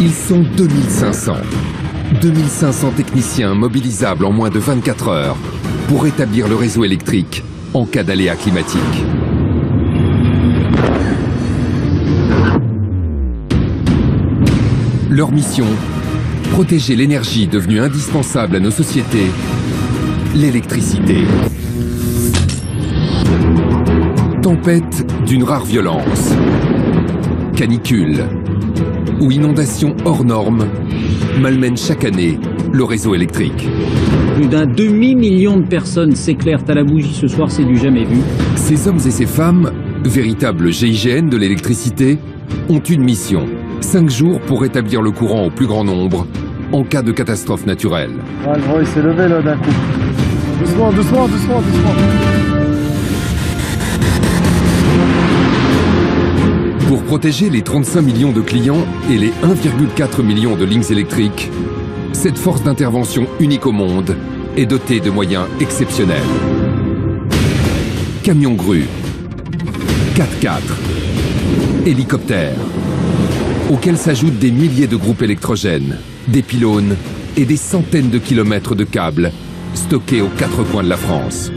Ils sont 2500. 2500 techniciens mobilisables en moins de 24 heures pour rétablir le réseau électrique en cas d'aléa climatique. Leur mission, protéger l'énergie devenue indispensable à nos sociétés, l'électricité. Tempête d'une rare violence, canicule ou inondation hors norme malmènent chaque année le réseau électrique. Plus d'un demi-million de personnes s'éclairent à la bougie ce soir, c'est du jamais vu. Ces hommes et ces femmes, véritables GIGN de l'électricité, ont une mission. 5 jours pour rétablir le courant au plus grand nombre en cas de catastrophe naturelle. Ah, le vent il s'est levé là d'un coup. Doucement, doucement, doucement, doucement. Pour protéger les 35 millions de clients et les 1,4 million de lignes électriques, cette force d'intervention unique au monde est dotée de moyens exceptionnels. Camions grues, 4x4, hélicoptères, auxquels s'ajoutent des milliers de groupes électrogènes, des pylônes et des centaines de kilomètres de câbles stockés aux 4 coins de la France.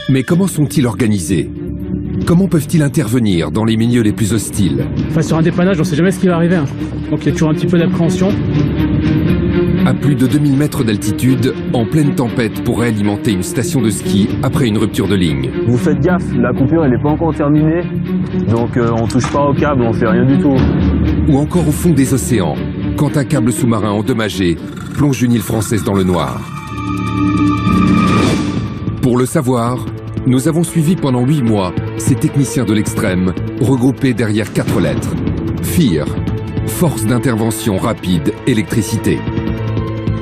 Mais comment sont-ils organisés ? Comment peuvent-ils intervenir dans les milieux les plus hostiles ? Enfin, sur un dépannage, on ne sait jamais ce qui va arriver. Donc il y a toujours un petit peu d'appréhension. À plus de 2000 mètres d'altitude, en pleine tempête pour réalimenter une station de ski après une rupture de ligne. Vous faites gaffe, la coupure elle n'est pas encore terminée, donc on touche pas au câble, on fait rien du tout. Ou encore au fond des océans, quand un câble sous-marin endommagé plonge une île française dans le noir. Pour le savoir, nous avons suivi pendant 8 mois ces techniciens de l'extrême, regroupés derrière 4 lettres. FIR, Force d'intervention rapide électricité.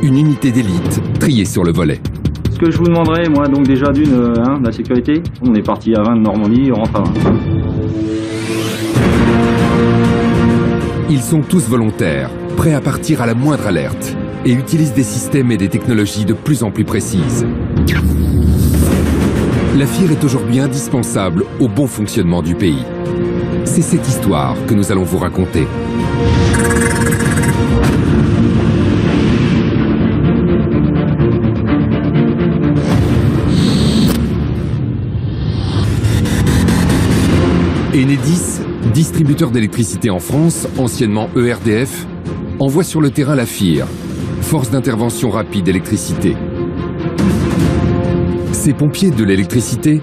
Une unité d'élite triée sur le volet. Ce que je vous demanderais, moi, donc déjà d'une, la sécurité. On est parti à 20 de Normandie, on rentre à 20. Ils sont tous volontaires, prêts à partir à la moindre alerte et utilisent des systèmes et des technologies de plus en plus précises. La FIR est aujourd'hui indispensable au bon fonctionnement du pays. C'est cette histoire que nous allons vous raconter. Enedis, distributeur d'électricité en France, anciennement ERDF, envoie sur le terrain la FIR, Force d'intervention rapide électricité. Ces pompiers de l'électricité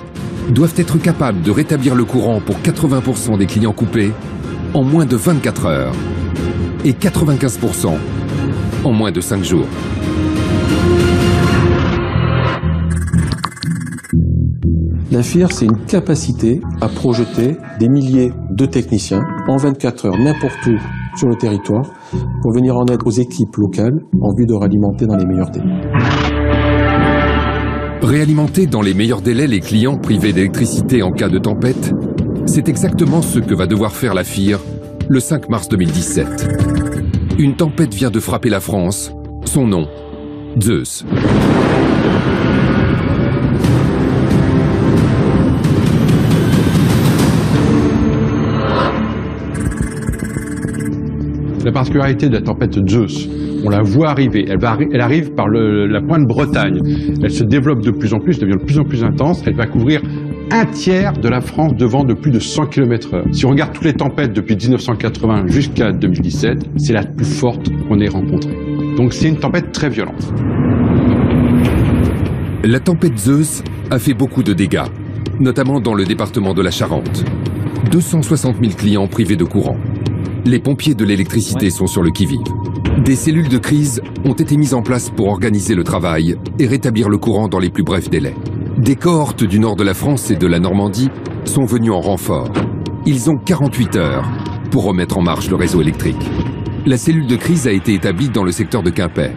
doivent être capables de rétablir le courant pour 80% des clients coupés en moins de 24 heures et 95% en moins de 5 jours. La FIR, c'est une capacité à projeter des milliers de techniciens en 24 heures, n'importe où sur le territoire, pour venir en aide aux équipes locales en vue de réalimenter dans les meilleurs délais. Réalimenter dans les meilleurs délais les clients privés d'électricité en cas de tempête, c'est exactement ce que va devoir faire la FIR le 5 mars 2017. Une tempête vient de frapper la France, son nom, Zeus. La particularité de la tempête Zeus, on la voit arriver, elle arrive par la pointe Bretagne, elle se développe de plus en plus, devient de plus en plus intense, elle va couvrir un tiers de la France de vent de plus de 100 km/h. Si on regarde toutes les tempêtes depuis 1980 jusqu'à 2017, c'est la plus forte qu'on ait rencontrée. Donc c'est une tempête très violente. La tempête Zeus a fait beaucoup de dégâts, notamment dans le département de la Charente. 260 000 clients privés de courant. Les pompiers de l'électricité sont sur le qui-vive. Des cellules de crise ont été mises en place pour organiser le travail et rétablir le courant dans les plus brefs délais. Des cohortes du nord de la France et de la Normandie sont venus en renfort. Ils ont 48 heures pour remettre en marche le réseau électrique. La cellule de crise a été établie dans le secteur de Quimper.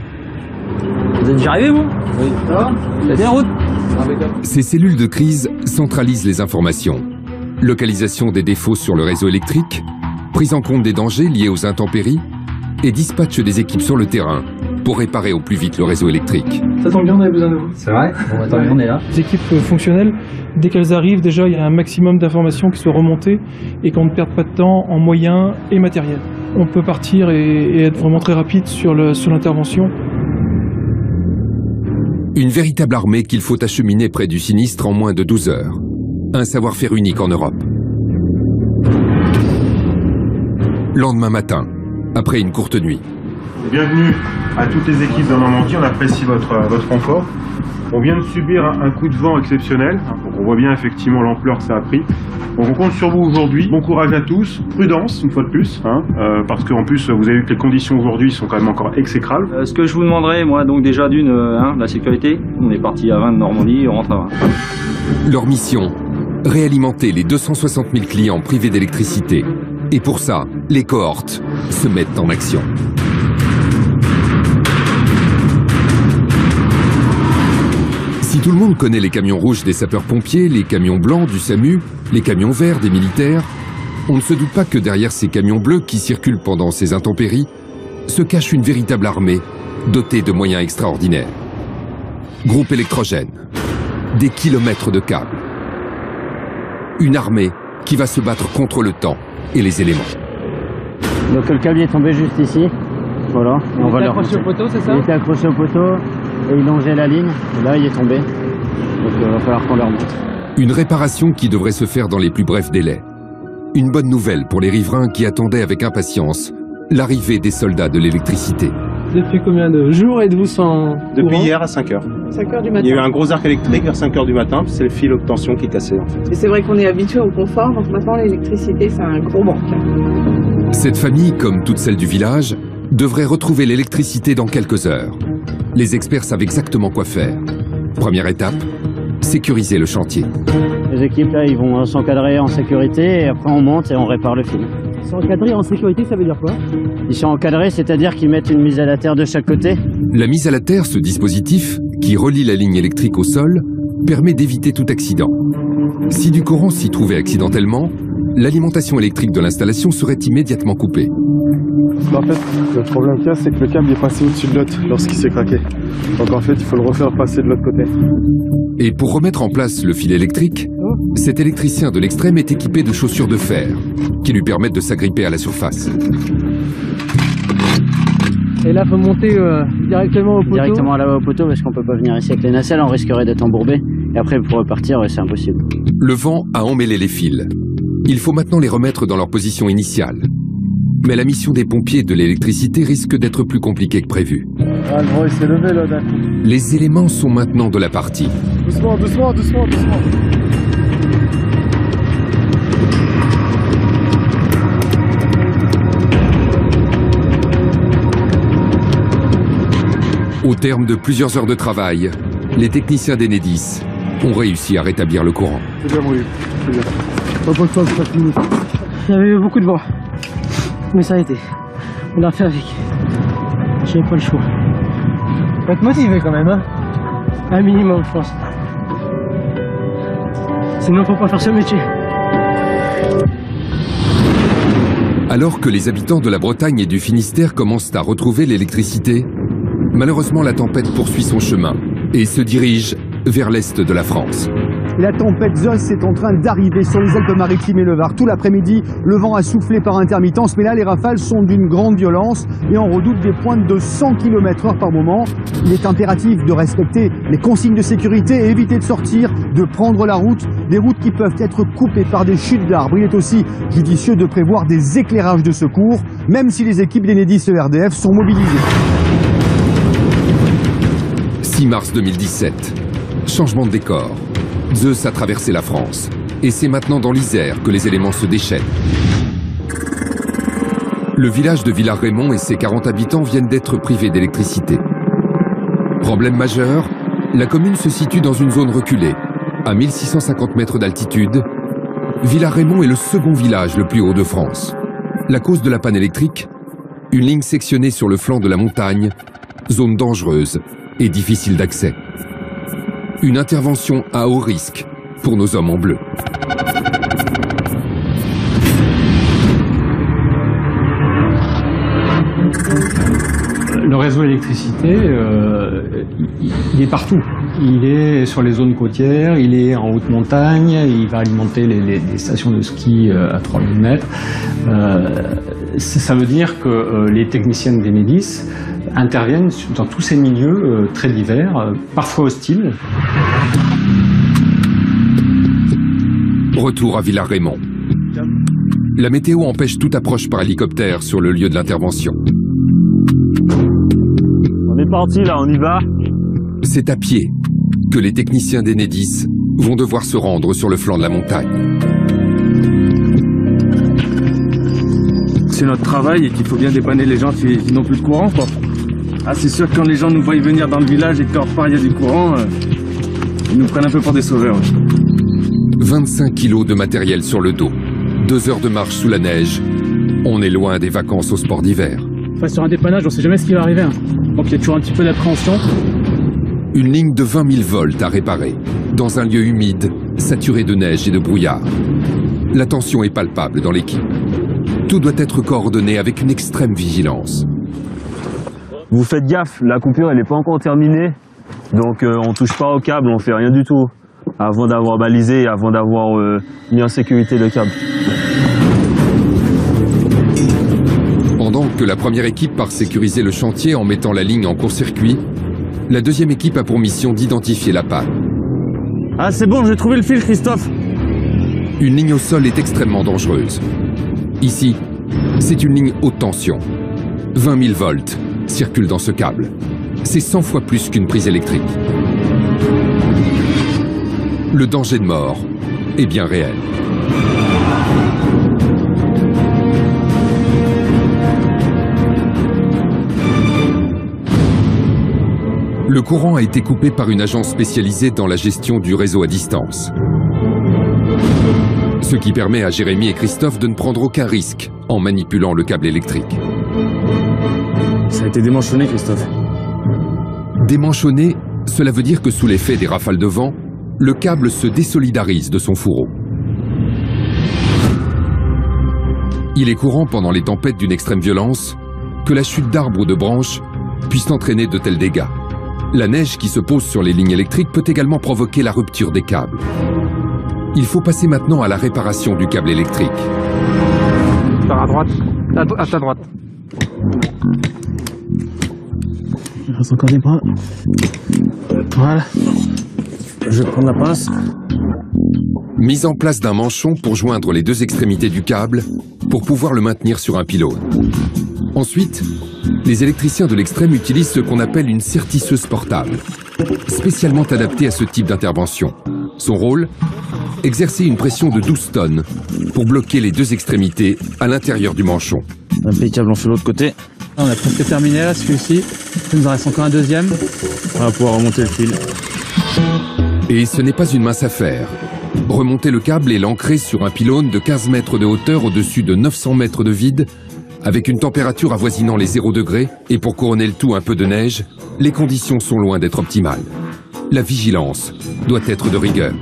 Vous êtes déjà arrivé, vous? Oui. Ça va? Vous êtes bien en route? Ces cellules de crise centralisent les informations. Localisation des défauts sur le réseau électrique, prise en compte des dangers liés aux intempéries et dispatch des équipes sur le terrain pour réparer au plus vite le réseau électrique. Ça tombe bien, on avait besoin de vous. C'est vrai? Bon, attends, on est là. Les équipes fonctionnelles, dès qu'elles arrivent, déjà, il y a un maximum d'informations qui soient remontées et qu'on ne perde pas de temps en moyens et matériel. on peut partir et être vraiment très rapide sur l'intervention. Une véritable armée qu'il faut acheminer près du sinistre en moins de 12 heures. Un savoir-faire unique en Europe. Lendemain matin, après une courte nuit. Bienvenue à toutes les équipes de Normandie, on apprécie votre confort. On vient de subir un coup de vent exceptionnel, on voit bien effectivement l'ampleur que ça a pris. Donc on compte sur vous aujourd'hui, bon courage à tous, prudence une fois de plus, parce qu'en plus vous avez vu que les conditions aujourd'hui sont quand même encore exécrables. Ce que je vous demanderais, moi, donc déjà d'une, la sécurité. On est parti à 20 de Normandie, on rentre à 20. Leur mission, réalimenter les 260 000 clients privés d'électricité. Et pour ça, les cohortes se mettent en action. Si tout le monde connaît les camions rouges des sapeurs-pompiers, les camions blancs du SAMU, les camions verts des militaires, on ne se doute pas que derrière ces camions bleus qui circulent pendant ces intempéries, se cache une véritable armée dotée de moyens extraordinaires. Groupe électrogène, des kilomètres de câbles. Une armée qui va se battre contre le temps et les éléments. Donc le câble est tombé juste ici. Voilà. Et on va le accroché au poteau, c'est ça? Il était accroché au poteau et il longeait la ligne. Et là, il est tombé. Donc il va falloir qu'on le remonte. Une réparation qui devrait se faire dans les plus brefs délais. Une bonne nouvelle pour les riverains qui attendaient avec impatience l'arrivée des soldats de l'électricité. Depuis combien de jours êtes-vous sans Depuis courant? hier à 5 h. 5 h du matin. Il y a eu un gros arc électrique vers 5 h du matin, c'est le fil haute tension qui est cassé en fait. Et c'est vrai qu'on est habitué au confort, donc maintenant l'électricité c'est un gros manque. Cette famille, comme toutes celles du village, devrait retrouver l'électricité dans quelques heures. Les experts savent exactement quoi faire. Première étape, sécuriser le chantier. Les équipes là, ils vont s'encadrer en sécurité et après on monte et on répare le fil. S'encadrer en sécurité, ça veut dire quoi? Ils sont encadrés, c'est-à-dire qu'ils mettent une mise à la terre de chaque côté. La mise à la terre, ce dispositif, qui relie la ligne électrique au sol, permet d'éviter tout accident. Si du courant s'y trouvait accidentellement, l'alimentation électrique de l'installation serait immédiatement coupée. En fait, le problème qu'il y a, c'est que le câble est passé au-dessus de l'autre lorsqu'il s'est craqué. Donc en fait, il faut le refaire passer de l'autre côté. Et pour remettre en place le fil électrique, cet électricien de l'extrême est équipé de chaussures de fer qui lui permettent de s'agripper à la surface. Et là, il faut monter directement au poteau. Directement là-bas au poteau parce qu'on peut pas venir ici avec les nacelles, on risquerait d'être embourbé. Et après, pour repartir, c'est impossible. Le vent a emmêlé les fils. Il faut maintenant les remettre dans leur position initiale. Mais la mission des pompiers de l'électricité risque d'être plus compliquée que prévu. Ah, le vent il s'est levé là d'un coup. Les éléments sont maintenant de la partie. Doucement, doucement, doucement, doucement. Au terme de plusieurs heures de travail, les techniciens d'Enedis ont réussi à rétablir le courant. C'est bien brûlé, c'est bien. Repose-toi, c'est pas fini. Il y avait eu beaucoup de vent. Mais ça a été. On l'a fait avec. J'avais pas le choix. Faut être motivé quand même, hein. Un minimum, je pense. Sinon, faut pas faire ce métier. Alors que les habitants de la Bretagne et du Finistère commencent à retrouver l'électricité, malheureusement la tempête poursuit son chemin et se dirige vers l'est de la France. La tempête Zos est en train d'arriver sur les Alpes-Maritimes et le Var. Tout l'après-midi, le vent a soufflé par intermittence, mais là, les rafales sont d'une grande violence et on redoute des pointes de 100 km/h par moment. Il est impératif de respecter les consignes de sécurité et éviter de sortir, de prendre la route, des routes qui peuvent être coupées par des chutes d'arbres. Il est aussi judicieux de prévoir des éclairages de secours, même si les équipes d'Enedis et ERDF sont mobilisées. 6 mars 2017, changement de décor. Zeus a traversé la France, et c'est maintenant dans l'Isère que les éléments se déchaînent. Le village de Villars-Rémont et ses 40 habitants viennent d'être privés d'électricité. Problème majeur, la commune se situe dans une zone reculée, à 1650 mètres d'altitude. Villars-Rémont est le second village le plus haut de France. La cause de la panne électrique, une ligne sectionnée sur le flanc de la montagne, zone dangereuse et difficile d'accès. Une intervention à haut risque pour nos hommes en bleu. Le réseau électricité, il est partout. Il est sur les zones côtières, il est en haute montagne, il va alimenter les stations de ski à 3000 mètres. Ça veut dire que les techniciens d'Enedis interviennent dans tous ces milieux très divers, parfois hostiles. Retour à Villars-Rémont. La météo empêche toute approche par hélicoptère sur le lieu de l'intervention. On est parti là, on y va. C'est à pied que les techniciens d'Enedis vont devoir se rendre sur le flanc de la montagne. C'est notre travail et qu'il faut bien dépanner les gens qui n'ont plus de courant, quoi. Ah, c'est sûr que quand les gens nous voient venir dans le village et que leur part il y a du courant, ils nous prennent un peu pour des sauveurs. Ouais. 25 kilos de matériel sur le dos, 2 heures de marche sous la neige. On est loin des vacances au sport d'hiver. Enfin, sur un dépannage, on ne sait jamais ce qui va arriver. Hein. Donc il y a toujours un petit peu d'appréhension. Une ligne de 20 000 volts à réparer, dans un lieu humide, saturé de neige et de brouillard. La tension est palpable dans l'équipe. Tout doit être coordonné avec une extrême vigilance. Vous faites gaffe, la coupure elle n'est pas encore terminée, donc on touche pas au câble, on fait rien du tout, avant d'avoir balisé et avant d'avoir mis en sécurité le câble. Pendant que la première équipe part sécuriser le chantier en mettant la ligne en court-circuit, la deuxième équipe a pour mission d'identifier la panne. Ah c'est bon, j'ai trouvé le fil, Christophe. Une ligne au sol est extrêmement dangereuse. Ici, c'est une ligne haute tension. 20 000 volts circulent dans ce câble. C'est 100 fois plus qu'une prise électrique. Le danger de mort est bien réel. Le courant a été coupé par une agence spécialisée dans la gestion du réseau à distance. Ce qui permet à Jérémy et Christophe de ne prendre aucun risque en manipulant le câble électrique. Ça a été démanchonné, Christophe. Démanchonné, cela veut dire que sous l'effet des rafales de vent, le câble se désolidarise de son fourreau. Il est courant pendant les tempêtes d'une extrême violence que la chute d'arbres ou de branches puisse entraîner de tels dégâts. La neige qui se pose sur les lignes électriques peut également provoquer la rupture des câbles. Il faut passer maintenant à la réparation du câble électrique. Par à droite, à ta droite. Il reste encore des bras. Voilà. Je vais prendre la pince. Mise en place d'un manchon pour joindre les deux extrémités du câble pour pouvoir le maintenir sur un pylône. Ensuite, les électriciens de l'extrême utilisent ce qu'on appelle une sertisseuse portable, spécialement adaptée à ce type d'intervention. Son rôle ? Exercer une pression de 12 tonnes pour bloquer les deux extrémités à l'intérieur du manchon. Impeccable, on fait l'autre côté. On a presque terminé là, celui-ci. Il nous en reste encore un deuxième. On va pouvoir remonter le fil. Et ce n'est pas une mince affaire. Remonter le câble et l'ancrer sur un pylône de 15 mètres de hauteur au-dessus de 900 mètres de vide, avec une température avoisinant les 0 degrés, et pour couronner le tout un peu de neige, les conditions sont loin d'être optimales. La vigilance doit être de rigueur.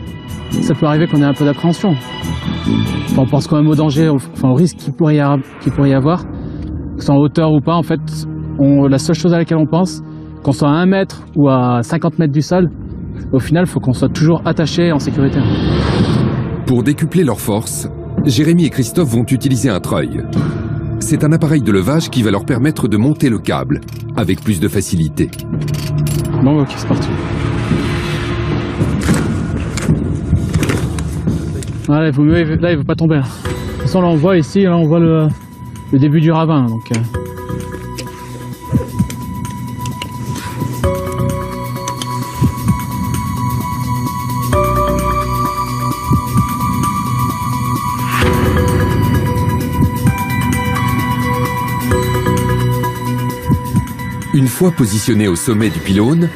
Ça peut arriver qu'on ait un peu d'appréhension. Enfin, on pense quand même au danger, enfin au risque qu'il pourrait y avoir, que ce soit en hauteur ou pas. En fait, la seule chose à laquelle on pense, qu'on soit à 1 mètre ou à 50 mètres du sol, au final, il faut qu'on soit toujours attaché en sécurité. Pour décupler leurs forces, Jérémy et Christophe vont utiliser un treuil. C'est un appareil de levage qui va leur permettre de monter le câble avec plus de facilité. Bon, ok, c'est parti. Voilà, il vaut mieux, là, il ne veut pas tomber. Là. De toute façon, là, on voit ici, là, on voit le début du ravin. Donc, Une fois positionné au sommet du pylône,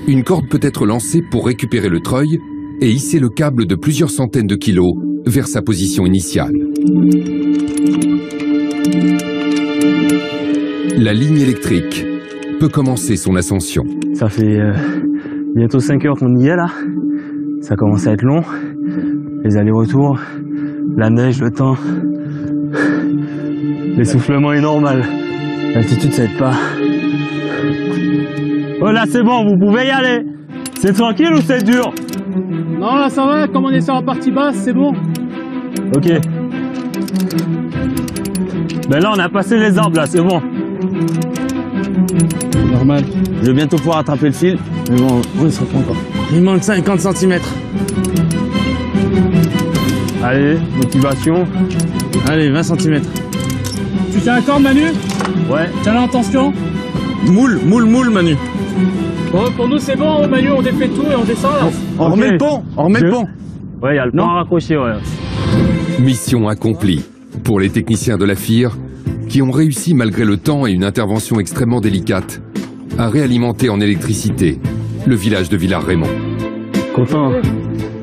une corde peut être lancée pour récupérer le treuil et hisser le câble de plusieurs centaines de kilos vers sa position initiale. La ligne électrique peut commencer son ascension. Ça fait bientôt 5 heures qu'on y est là. Ça commence à être long. Les allers-retours, la neige, le temps. L'essoufflement est normal. L'altitude, ça aide pas. Oh là c'est bon, vous pouvez y aller. C'est tranquille ou c'est dur? Non, là ça va, comme on est sur la partie basse, c'est bon. Ok. Ben là on a passé les arbres là, c'est bon. Normal. Je vais bientôt pouvoir attraper le fil. Mais bon, oui, ça prend encore. Il manque 50 cm. Allez, motivation. Allez, 20 cm. Tu tiens un corde, Manu? Ouais. Tiens l'intention. Moule, Manu. Bon, pour nous c'est bon, Manu, on défait tout et on descend là. On remet le pont, Ouais, il y a le pont à raccrocher, ouais. Mission accomplie pour les techniciens de la FIR qui ont réussi, malgré le temps et une intervention extrêmement délicate, à réalimenter en électricité le village de Villars-Raymond. Content,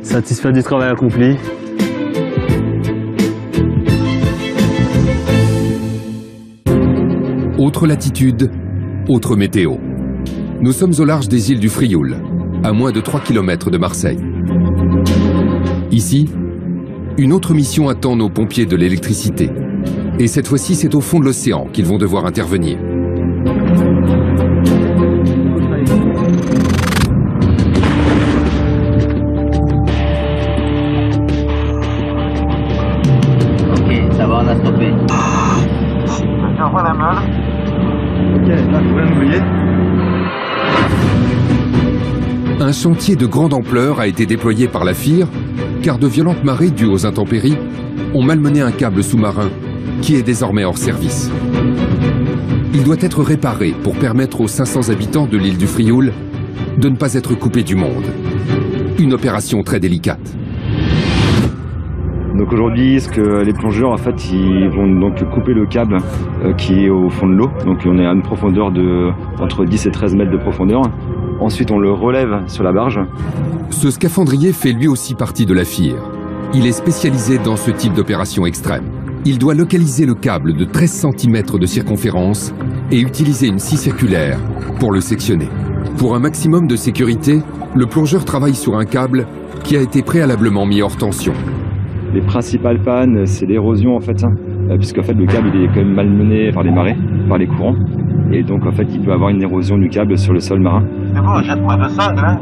satisfait du travail accompli. Autre latitude, autre météo. Nous sommes au large des îles du Frioul, à moins de 3 km de Marseille. Ici, une autre mission attend nos pompiers de l'électricité. Et cette fois-ci, c'est au fond de l'océan qu'ils vont devoir intervenir. Ok, ça va, on a stoppé. J'envoie la main. Ok, là, vous pouvez me voyez. Un chantier de grande ampleur a été déployé par la FIR, car de violentes marées dues aux intempéries ont malmené un câble sous-marin qui est désormais hors service. Il doit être réparé pour permettre aux 500 habitants de l'île du Frioul de ne pas être coupés du monde. Une opération très délicate. Donc aujourd'hui, ce que les plongeurs, en fait, ils vont donc couper le câble qui est au fond de l'eau. Donc on est à une profondeur de entre 10 et 13 mètres de profondeur. Ensuite, on le relève sur la barge. Ce scaphandrier fait lui aussi partie de la FIR. Il est spécialisé dans ce type d'opération extrême. Il doit localiser le câble de 13 cm de circonférence et utiliser une scie circulaire pour le sectionner. Pour un maximum de sécurité, le plongeur travaille sur un câble qui a été préalablement mis hors tension. Les principales pannes, c'est l'érosion en fait, puisqu'en fait le câble il est quand même malmené par les marées, par les courants, et donc en fait il peut avoir une érosion du câble sur le sol marin. C'est bon, jette-moi de sang, hein.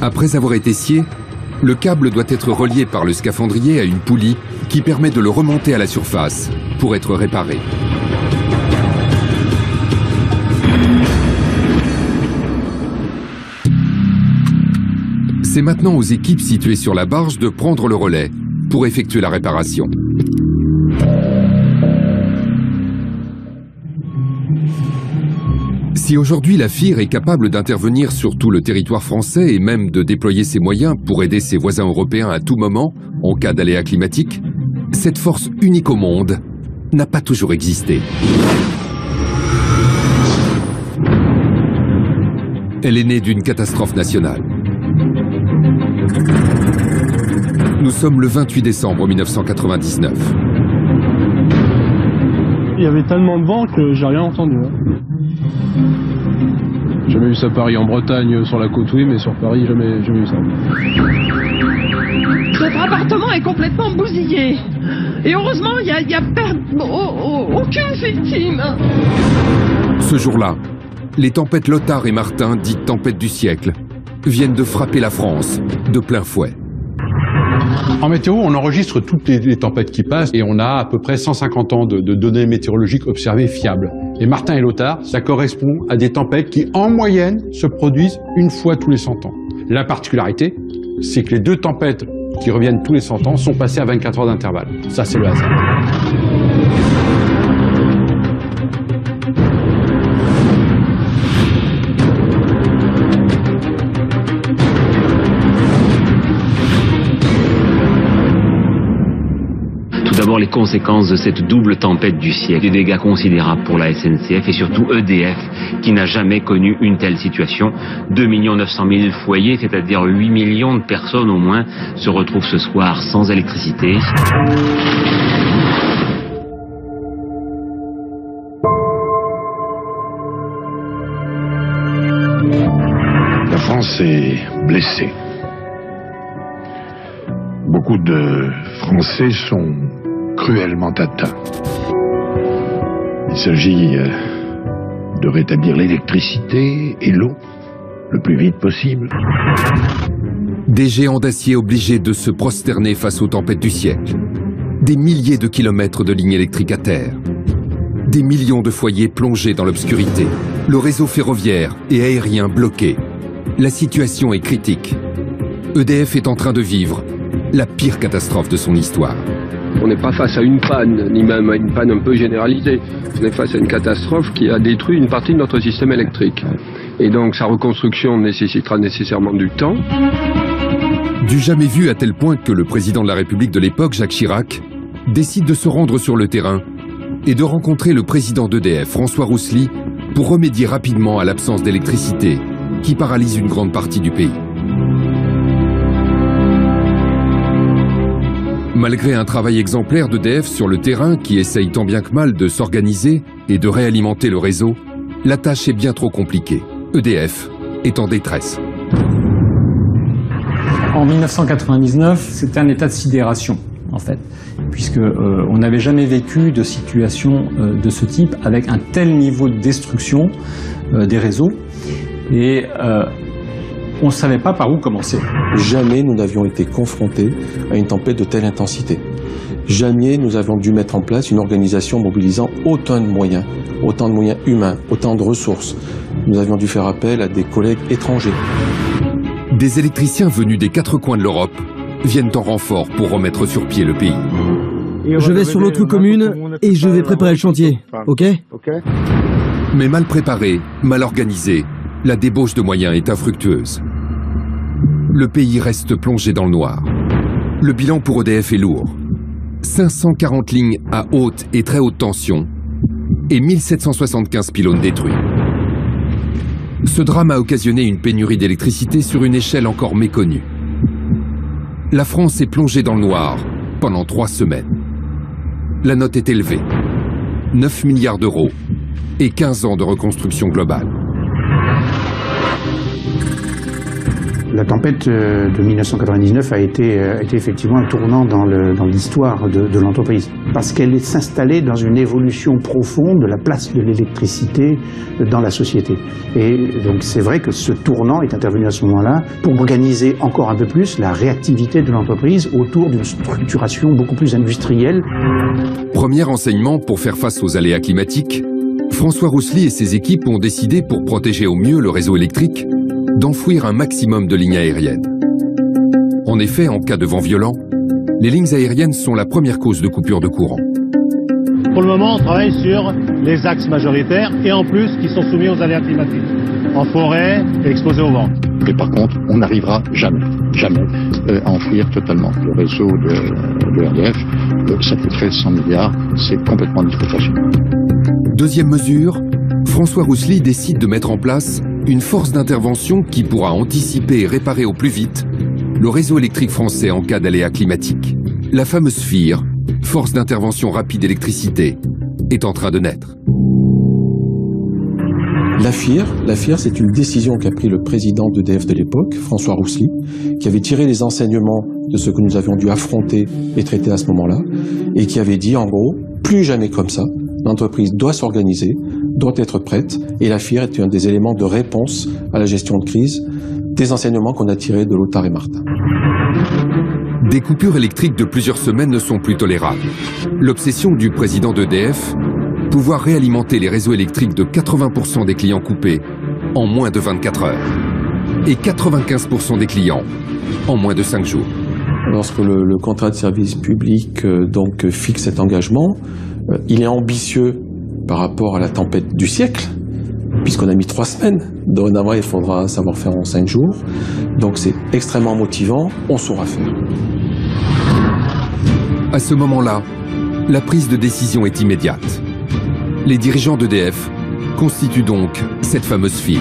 Après avoir été scié, le câble doit être relié par le scaphandrier à une poulie qui permet de le remonter à la surface pour être réparé. C'est maintenant aux équipes situées sur la barge de prendre le relais pour effectuer la réparation. Si aujourd'hui la FIR est capable d'intervenir sur tout le territoire français et même de déployer ses moyens pour aider ses voisins européens à tout moment en cas d'aléa climatique, cette force unique au monde n'a pas toujours existé. Elle est née d'une catastrophe nationale. Nous sommes le 28 décembre 1999. Il y avait tellement de vent que j'ai rien entendu. Jamais vu ça à Paris, en Bretagne, sur la côte oui, mais sur Paris, jamais vu ça. Notre appartement est complètement bousillé. Et heureusement, il y a aucune victime. Ce jour-là, les tempêtes Lothar et Martin, dites tempêtes du siècle, viennent de frapper la France de plein fouet. En météo, on enregistre toutes les tempêtes qui passent et on a à peu près 150 ans de données météorologiques observées fiables. Et Martin et Lothar, ça correspond à des tempêtes qui, en moyenne, se produisent une fois tous les 100 ans. La particularité, c'est que les deux tempêtes qui reviennent tous les 100 ans sont passées à 24 heures d'intervalle. Ça, c'est le hasard. D'abord les conséquences de cette double tempête du siècle, des dégâts considérables pour la SNCF et surtout EDF qui n'a jamais connu une telle situation. 2 900 000 foyers, c'est-à-dire 8 millions de personnes au moins, se retrouvent ce soir sans électricité. La France est blessée. Beaucoup de Français sont cruellement atteints. Il s'agit de rétablir l'électricité et l'eau le plus vite possible. Des géants d'acier obligés de se prosterner face aux tempêtes du siècle. Des milliers de kilomètres de lignes électriques à terre. Des millions de foyers plongés dans l'obscurité. Le réseau ferroviaire et aérien bloqué. La situation est critique. EDF est en train de vivre la pire catastrophe de son histoire. On n'est pas face à une panne, ni même à une panne un peu généralisée. On est face à une catastrophe qui a détruit une partie de notre système électrique. Et donc sa reconstruction nécessitera nécessairement du temps. Du jamais vu à tel point que le président de la République de l'époque, Jacques Chirac, décide de se rendre sur le terrain et de rencontrer le président d'EDF, François Roussely, pour remédier rapidement à l'absence d'électricité qui paralyse une grande partie du pays. Malgré un travail exemplaire d'EDF sur le terrain qui essaye tant bien que mal de s'organiser et de réalimenter le réseau, la tâche est bien trop compliquée. EDF est en détresse. En 1999, c'était un état de sidération, en fait, puisque on n'avait jamais vécu de situation de ce type avec un tel niveau de destruction des réseaux. Et on ne savait pas par où commencer. Jamais nous n'avions été confrontés à une tempête de telle intensité. Jamais nous avions dû mettre en place une organisation mobilisant autant de moyens humains, autant de ressources. Nous avions dû faire appel à des collègues étrangers. Des électriciens venus des 4 coins de l'Europe viennent en renfort pour remettre sur pied le pays. Je vais sur l'autre commune et je vais préparer le chantier, ok? Mais mal préparée, mal organisée, la débauche de moyens est infructueuse. Le pays reste plongé dans le noir. Le bilan pour EDF est lourd. 540 lignes à haute et très haute tension et 1775 pylônes détruits. Ce drame a occasionné une pénurie d'électricité sur une échelle encore méconnue. La France est plongée dans le noir pendant 3 semaines. La note est élevée. 9 milliards d'euros et 15 ans de reconstruction globale. La tempête de 1999 a été effectivement un tournant dans l'histoire de l'entreprise, parce qu'elle s'installait dans une évolution profonde de la place de l'électricité dans la société. Et donc c'est vrai que ce tournant est intervenu à ce moment-là pour organiser encore un peu plus la réactivité de l'entreprise autour d'une structuration beaucoup plus industrielle. Premier enseignement pour faire face aux aléas climatiques, François Roussely et ses équipes ont décidé, pour protéger au mieux le réseau électrique, d'enfouir un maximum de lignes aériennes. En effet, en cas de vent violent, les lignes aériennes sont la première cause de coupure de courant. Pour le moment, on travaille sur les axes majoritaires et en plus qui sont soumis aux aléas climatiques, en forêt et exposés au vent. Mais par contre, on n'arrivera jamais à enfouir totalement le réseau de EDF. Ça coûterait 100 milliards, c'est complètement d'exploitation. Deuxième mesure, François Roussely décide de mettre en place une force d'intervention qui pourra anticiper et réparer au plus vite le réseau électrique français en cas d'aléa climatique. La fameuse FIR, Force d'intervention rapide électricité, est en train de naître. La FIR, c'est une décision qu'a pris le président d'EDF de l'époque, François Roussely, qui avait tiré les enseignements de ce que nous avions dû affronter et traiter à ce moment-là, et qui avait dit en gros, plus jamais comme ça, l'entreprise doit s'organiser, doit être prête, et la FIR est un des éléments de réponse à la gestion de crise, des enseignements qu'on a tirés de Lothar et Martin. Des coupures électriques de plusieurs semaines ne sont plus tolérables. L'obsession du président d'EDF, pouvoir réalimenter les réseaux électriques de 80% des clients coupés en moins de 24 heures, et 95% des clients en moins de 5 jours. Lorsque le contrat de service public donc fixe cet engagement, il est ambitieux par rapport à la tempête du siècle, puisqu'on a mis 3 semaines. Dorénavant, il faudra savoir faire en 5 jours. Donc c'est extrêmement motivant, on saura faire. À ce moment-là, la prise de décision est immédiate. Les dirigeants d'EDF constituent donc cette fameuse FIR.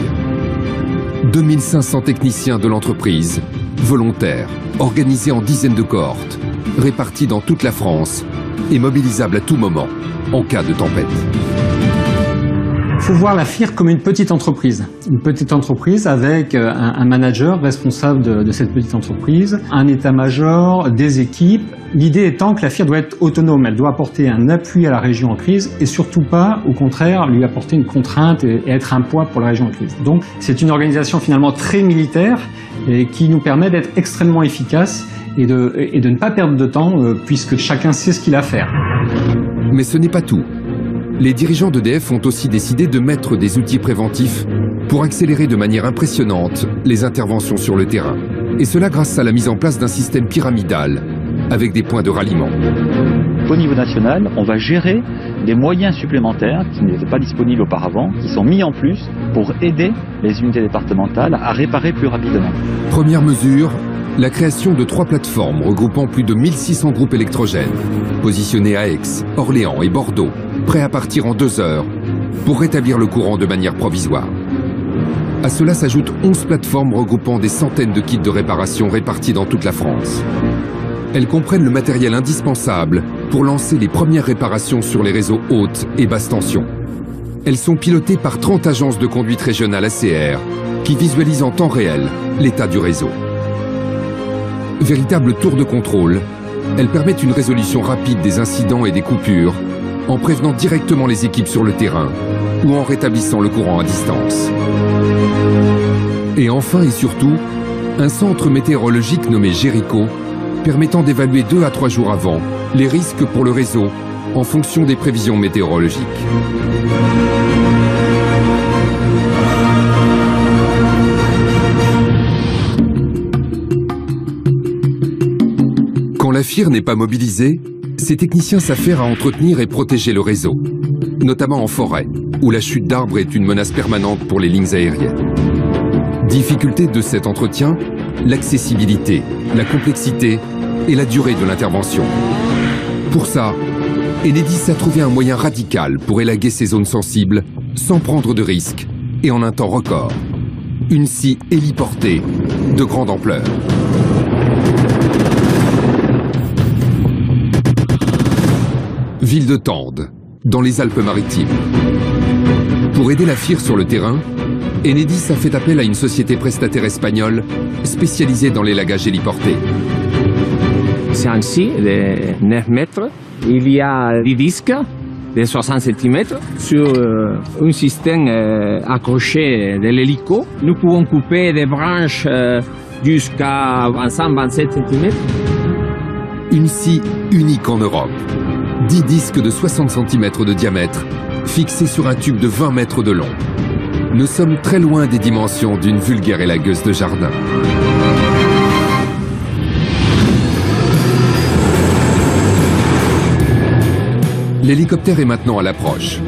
2500 techniciens de l'entreprise, volontaires, organisés en dizaines de cohortes, répartis dans toute la France et mobilisables à tout moment en cas de tempête. Il faut voir la FIR comme une petite entreprise avec un manager responsable de cette petite entreprise, un état-major, des équipes. L'idée étant que la FIR doit être autonome, elle doit apporter un appui à la région en crise et surtout pas, au contraire, lui apporter une contrainte et être un poids pour la région en crise. Donc c'est une organisation finalement très militaire et qui nous permet d'être extrêmement efficace et de ne pas perdre de temps puisque chacun sait ce qu'il a à faire. Mais ce n'est pas tout. Les dirigeants d'EDF ont aussi décidé de mettre des outils préventifs pour accélérer de manière impressionnante les interventions sur le terrain. Et cela grâce à la mise en place d'un système pyramidal avec des points de ralliement. Au niveau national, on va gérer des moyens supplémentaires qui n'étaient pas disponibles auparavant, qui sont mis en plus pour aider les unités départementales à réparer plus rapidement. Première mesure, la création de 3 plateformes regroupant plus de 1600 groupes électrogènes, positionnés à Aix, Orléans et Bordeaux, prêts à partir en 2 heures pour rétablir le courant de manière provisoire. À cela s'ajoutent 11 plateformes regroupant des centaines de kits de réparation répartis dans toute la France. Elles comprennent le matériel indispensable pour lancer les premières réparations sur les réseaux haute et basse tension. Elles sont pilotées par 30 agences de conduite régionale ACR qui visualisent en temps réel l'état du réseau. Véritable tour de contrôle, elles permettent une résolution rapide des incidents et des coupures en prévenant directement les équipes sur le terrain ou en rétablissant le courant à distance. Et enfin et surtout, un centre météorologique nommé Jericho permettant d'évaluer 2 à 3 jours avant les risques pour le réseau en fonction des prévisions météorologiques. Quand la FIR n'est pas mobilisée, ces techniciens s'affairent à entretenir et protéger le réseau, notamment en forêt, où la chute d'arbres est une menace permanente pour les lignes aériennes. Difficulté de cet entretien, l'accessibilité, la complexité et la durée de l'intervention. Pour ça, Enedis a trouvé un moyen radical pour élaguer ces zones sensibles sans prendre de risques et en un temps record. Une scie héliportée de grande ampleur. Ville de Tende, dans les Alpes-Maritimes. Pour aider la FIR sur le terrain, Enedis a fait appel à une société prestataire espagnole spécialisée dans l'élagage héliporté. C'est un scie de 9 mètres. Il y a 10 disques de 60 cm sur un système accroché de l'hélico. Nous pouvons couper des branches jusqu'à 25-27 cm. Une scie unique en Europe. 10 disques de 60 cm de diamètre, fixés sur un tube de 20 mètres de long. Nous sommes très loin des dimensions d'une vulgaire élagueuse de jardin. L'hélicoptère est maintenant à l'approche.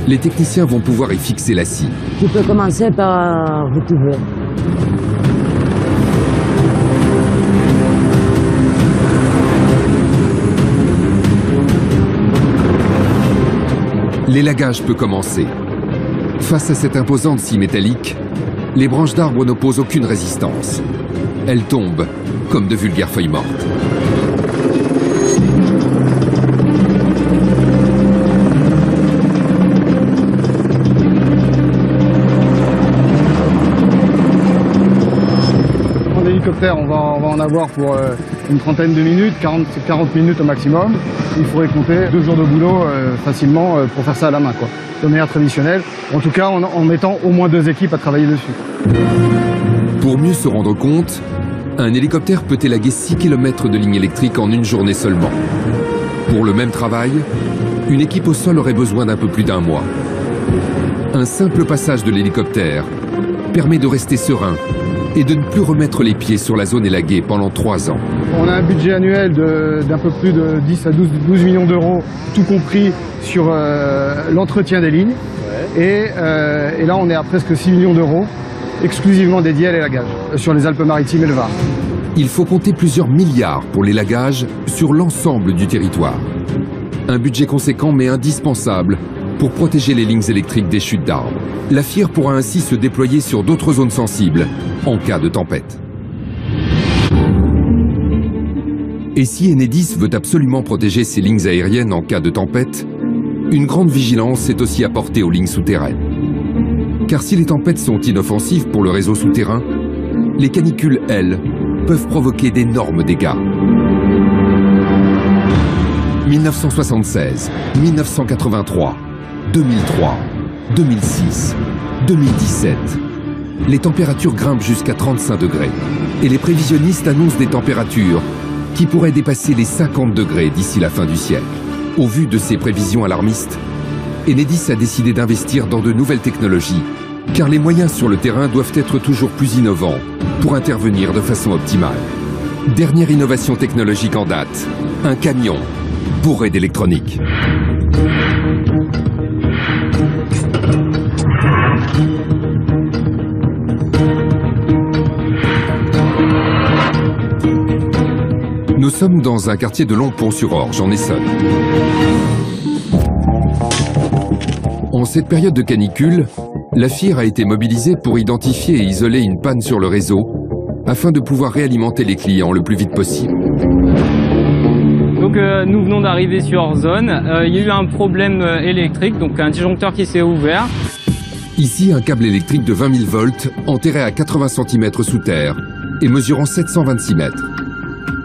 Les techniciens vont pouvoir y fixer la scie. Tu peux commencer par où tu veux. L'élagage peut commencer. Face à cette imposante scie métallique, les branches d'arbres n'opposent aucune résistance. Elles tombent comme de vulgaires feuilles mortes. En hélicoptère, on va en avoir pour une trentaine de minutes, 40 minutes au maximum. Il faudrait compter 2 jours de boulot facilement pour faire ça à la main, quoi. De manière traditionnelle, en tout cas en mettant au moins 2 équipes à travailler dessus. Pour mieux se rendre compte, un hélicoptère peut élaguer 6 km de ligne électrique en une journée seulement. Pour le même travail, une équipe au sol aurait besoin d'un peu plus d'1 mois. Un simple passage de l'hélicoptère permet de rester serein et de ne plus remettre les pieds sur la zone élaguée pendant 3 ans. On a un budget annuel d'un peu plus de 10 à 12 millions d'euros, tout compris sur l'entretien des lignes. Et là, on est à presque 6 millions d'euros, exclusivement dédiés à l'élagage, sur les Alpes-Maritimes et le Var. Il faut compter plusieurs milliards pour l'élagage sur l'ensemble du territoire. Un budget conséquent mais indispensable pour protéger les lignes électriques des chutes d'arbres. La FIR pourra ainsi se déployer sur d'autres zones sensibles en cas de tempête. Et si Enedis veut absolument protéger ses lignes aériennes en cas de tempête, une grande vigilance est aussi apportée aux lignes souterraines. Car si les tempêtes sont inoffensives pour le réseau souterrain, les canicules, elles, peuvent provoquer d'énormes dégâts. 1976, 1983, 2003, 2006, 2017. Les températures grimpent jusqu'à 35 degrés. Et les prévisionnistes annoncent des températures qui pourraient dépasser les 50 degrés d'ici la fin du siècle. Au vu de ces prévisions alarmistes, Enedis a décidé d'investir dans de nouvelles technologies, car les moyens sur le terrain doivent être toujours plus innovants pour intervenir de façon optimale. Dernière innovation technologique en date, un camion bourré d'électronique. Nous sommes dans un quartier de Longpont-sur-Orge, en Essonne. En cette période de canicule, la FIR a été mobilisée pour identifier et isoler une panne sur le réseau afin de pouvoir réalimenter les clients le plus vite possible. Donc nous venons d'arriver sur zone, il y a eu un problème électrique, donc un disjoncteur qui s'est ouvert. Ici, un câble électrique de 20 000 volts enterré à 80 cm sous terre et mesurant 726 mètres.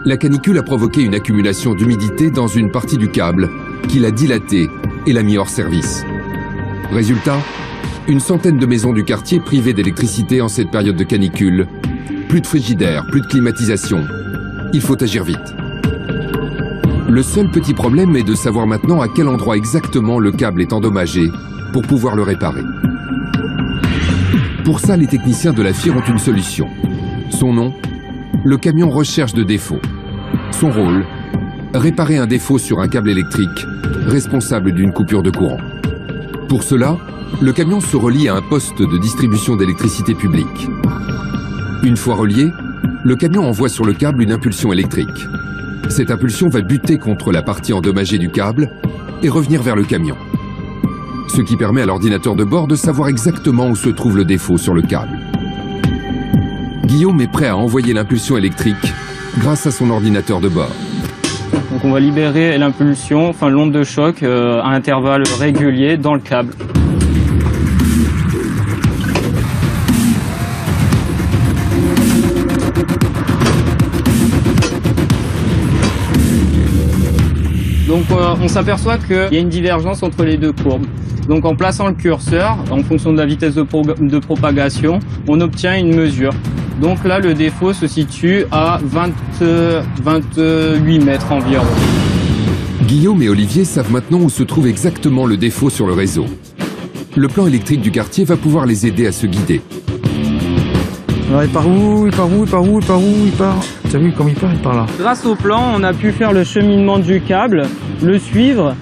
La canicule a provoqué une accumulation d'humidité dans une partie du câble qui l'a dilaté et l'a mis hors service. Résultat, une centaine de maisons du quartier privées d'électricité en cette période de canicule. Plus de frigidaire, plus de climatisation. Il faut agir vite. Le seul petit problème est de savoir maintenant à quel endroit exactement le câble est endommagé pour pouvoir le réparer. Pour ça, les techniciens de la FIR ont une solution. Son nom, le camion recherche de défauts. Son rôle, réparer un défaut sur un câble électrique responsable d'une coupure de courant. Pour cela, le camion se relie à un poste de distribution d'électricité publique. Une fois relié, le camion envoie sur le câble une impulsion électrique. Cette impulsion va buter contre la partie endommagée du câble et revenir vers le camion. Ce qui permet à l'ordinateur de bord de savoir exactement où se trouve le défaut sur le câble. Guillaume est prêt à envoyer l'impulsion électrique grâce à son ordinateur de bord. Donc on va libérer l'impulsion, enfin l'onde de choc à intervalles réguliers dans le câble. Donc on s'aperçoit qu'il y a une divergence entre les deux courbes. Donc en plaçant le curseur, en fonction de la vitesse de propagation, on obtient une mesure. Donc là, le défaut se situe à 28 mètres environ. Guillaume et Olivier savent maintenant où se trouve exactement le défaut sur le réseau. Le plan électrique du quartier va pouvoir les aider à se guider. Alors il part où? Il part où? Il part où? Il part où? Il part... T'as vu comme il part là. Grâce au plan, on a pu faire le cheminement du câble, le suivre.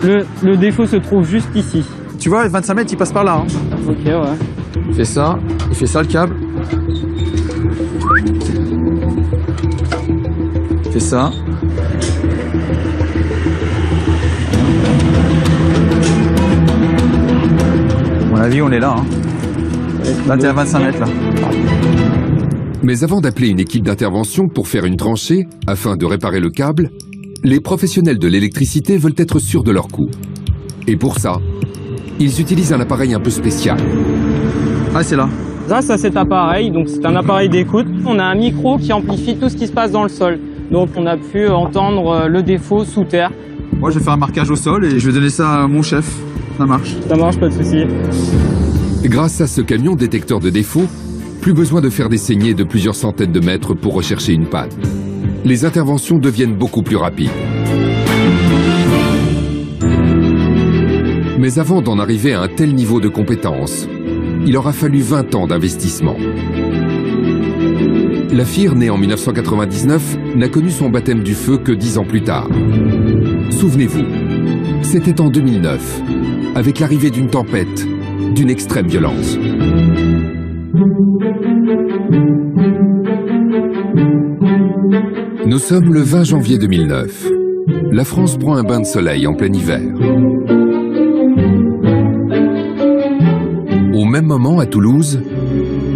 Le défaut se trouve juste ici. Tu vois, 25 mètres, il passe par là. Hein. Ok, ouais. Il fait ça le câble. Il fait ça. À mon avis, on est là. Hein. Là, t'es à 25 mètres, là. Mais avant d'appeler une équipe d'intervention pour faire une tranchée, afin de réparer le câble, les professionnels de l'électricité veulent être sûrs de leur coup. Et pour ça, ils utilisent un appareil un peu spécial. Ah, c'est là. Grâce à cet appareil, donc c'est un appareil d'écoute, on a un micro qui amplifie tout ce qui se passe dans le sol. Donc on a pu entendre le défaut sous terre. Moi, je vais faire un marquage au sol et je vais donner ça à mon chef. Ça marche. Ça marche, pas de souci. Grâce à ce camion détecteur de défauts, plus besoin de faire des saignées de plusieurs centaines de mètres pour rechercher une panne. Les interventions deviennent beaucoup plus rapides. Mais avant d'en arriver à un tel niveau de compétence, il aura fallu 20 ans d'investissement. La FIR, née en 1999, n'a connu son baptême du feu que 10 ans plus tard. Souvenez-vous, c'était en 2009, avec l'arrivée d'une tempête d'une extrême violence. Nous sommes le 20 janvier 2009. La France prend un bain de soleil en plein hiver. Au même moment, à Toulouse,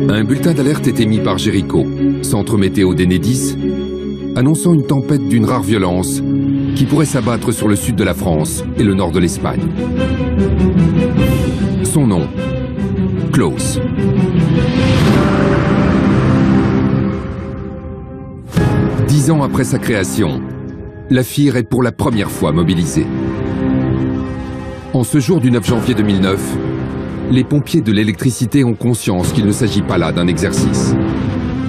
un bulletin d'alerte est émis par Géricault, centre météo d'Enedis, annonçant une tempête d'une rare violence qui pourrait s'abattre sur le sud de la France et le nord de l'Espagne. Son nom, Claus. Dix ans après sa création, la FIR est pour la première fois mobilisée. En ce jour du 9 janvier 2009, les pompiers de l'électricité ont conscience qu'il ne s'agit pas là d'un exercice.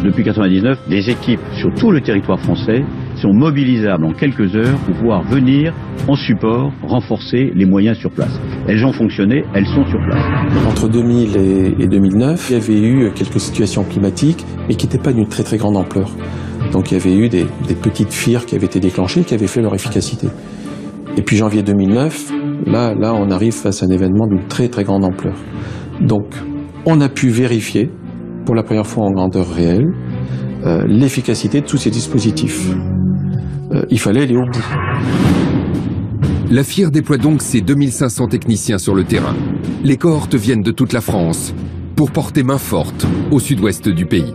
Depuis 1999, des équipes sur tout le territoire français sont mobilisables en quelques heures pour pouvoir venir en support, renforcer les moyens sur place. Elles ont fonctionné, elles sont sur place. Entre 2000 et 2009, il y avait eu quelques situations climatiques, mais qui n'étaient pas d'une très grande ampleur. Donc il y avait eu des petites FIR qui avaient été déclenchées, qui avaient fait leur efficacité. Et puis janvier 2009, là on arrive face à un événement d'une très grande ampleur. Donc on a pu vérifier, pour la première fois en grandeur réelle, l'efficacité de tous ces dispositifs. Il fallait aller au bout. La FIR déploie donc ses 2500 techniciens sur le terrain. Les cohortes viennent de toute la France pour porter main forte au sud-ouest du pays.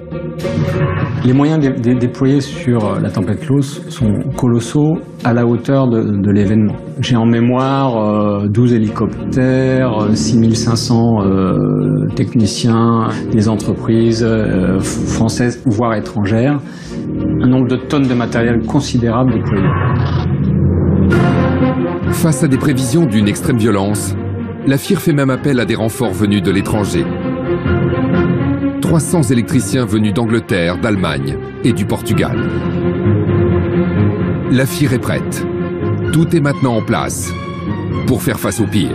Les moyens déployés sur la tempête Klaus sont colossaux à la hauteur de l'événement. J'ai en mémoire 12 hélicoptères, 6500 techniciens, des entreprises françaises voire étrangères, un nombre de tonnes de matériel considérable déployé. Face à des prévisions d'une extrême violence, la FIR fait même appel à des renforts venus de l'étranger. 300 électriciens venus d'Angleterre, d'Allemagne et du Portugal. La FIR est prête. Tout est maintenant en place pour faire face au pire.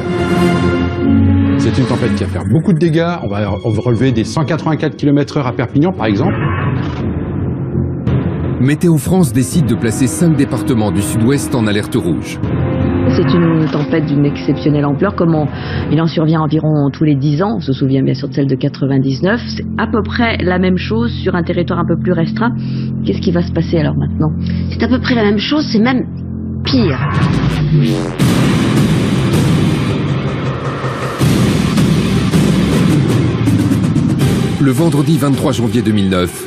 C'est une tempête qui va faire beaucoup de dégâts. On va relever des 184 km/h à Perpignan, par exemple. Météo France décide de placer 5 départements du sud-ouest en alerte rouge. C'est une tempête d'une exceptionnelle ampleur, comme il en survient environ tous les 10 ans. On se souvient bien sûr de celle de 99. C'est à peu près la même chose sur un territoire un peu plus restreint. Qu'est-ce qui va se passer alors maintenant? C'est à peu près la même chose, c'est même pire. Le vendredi 23 janvier 2009,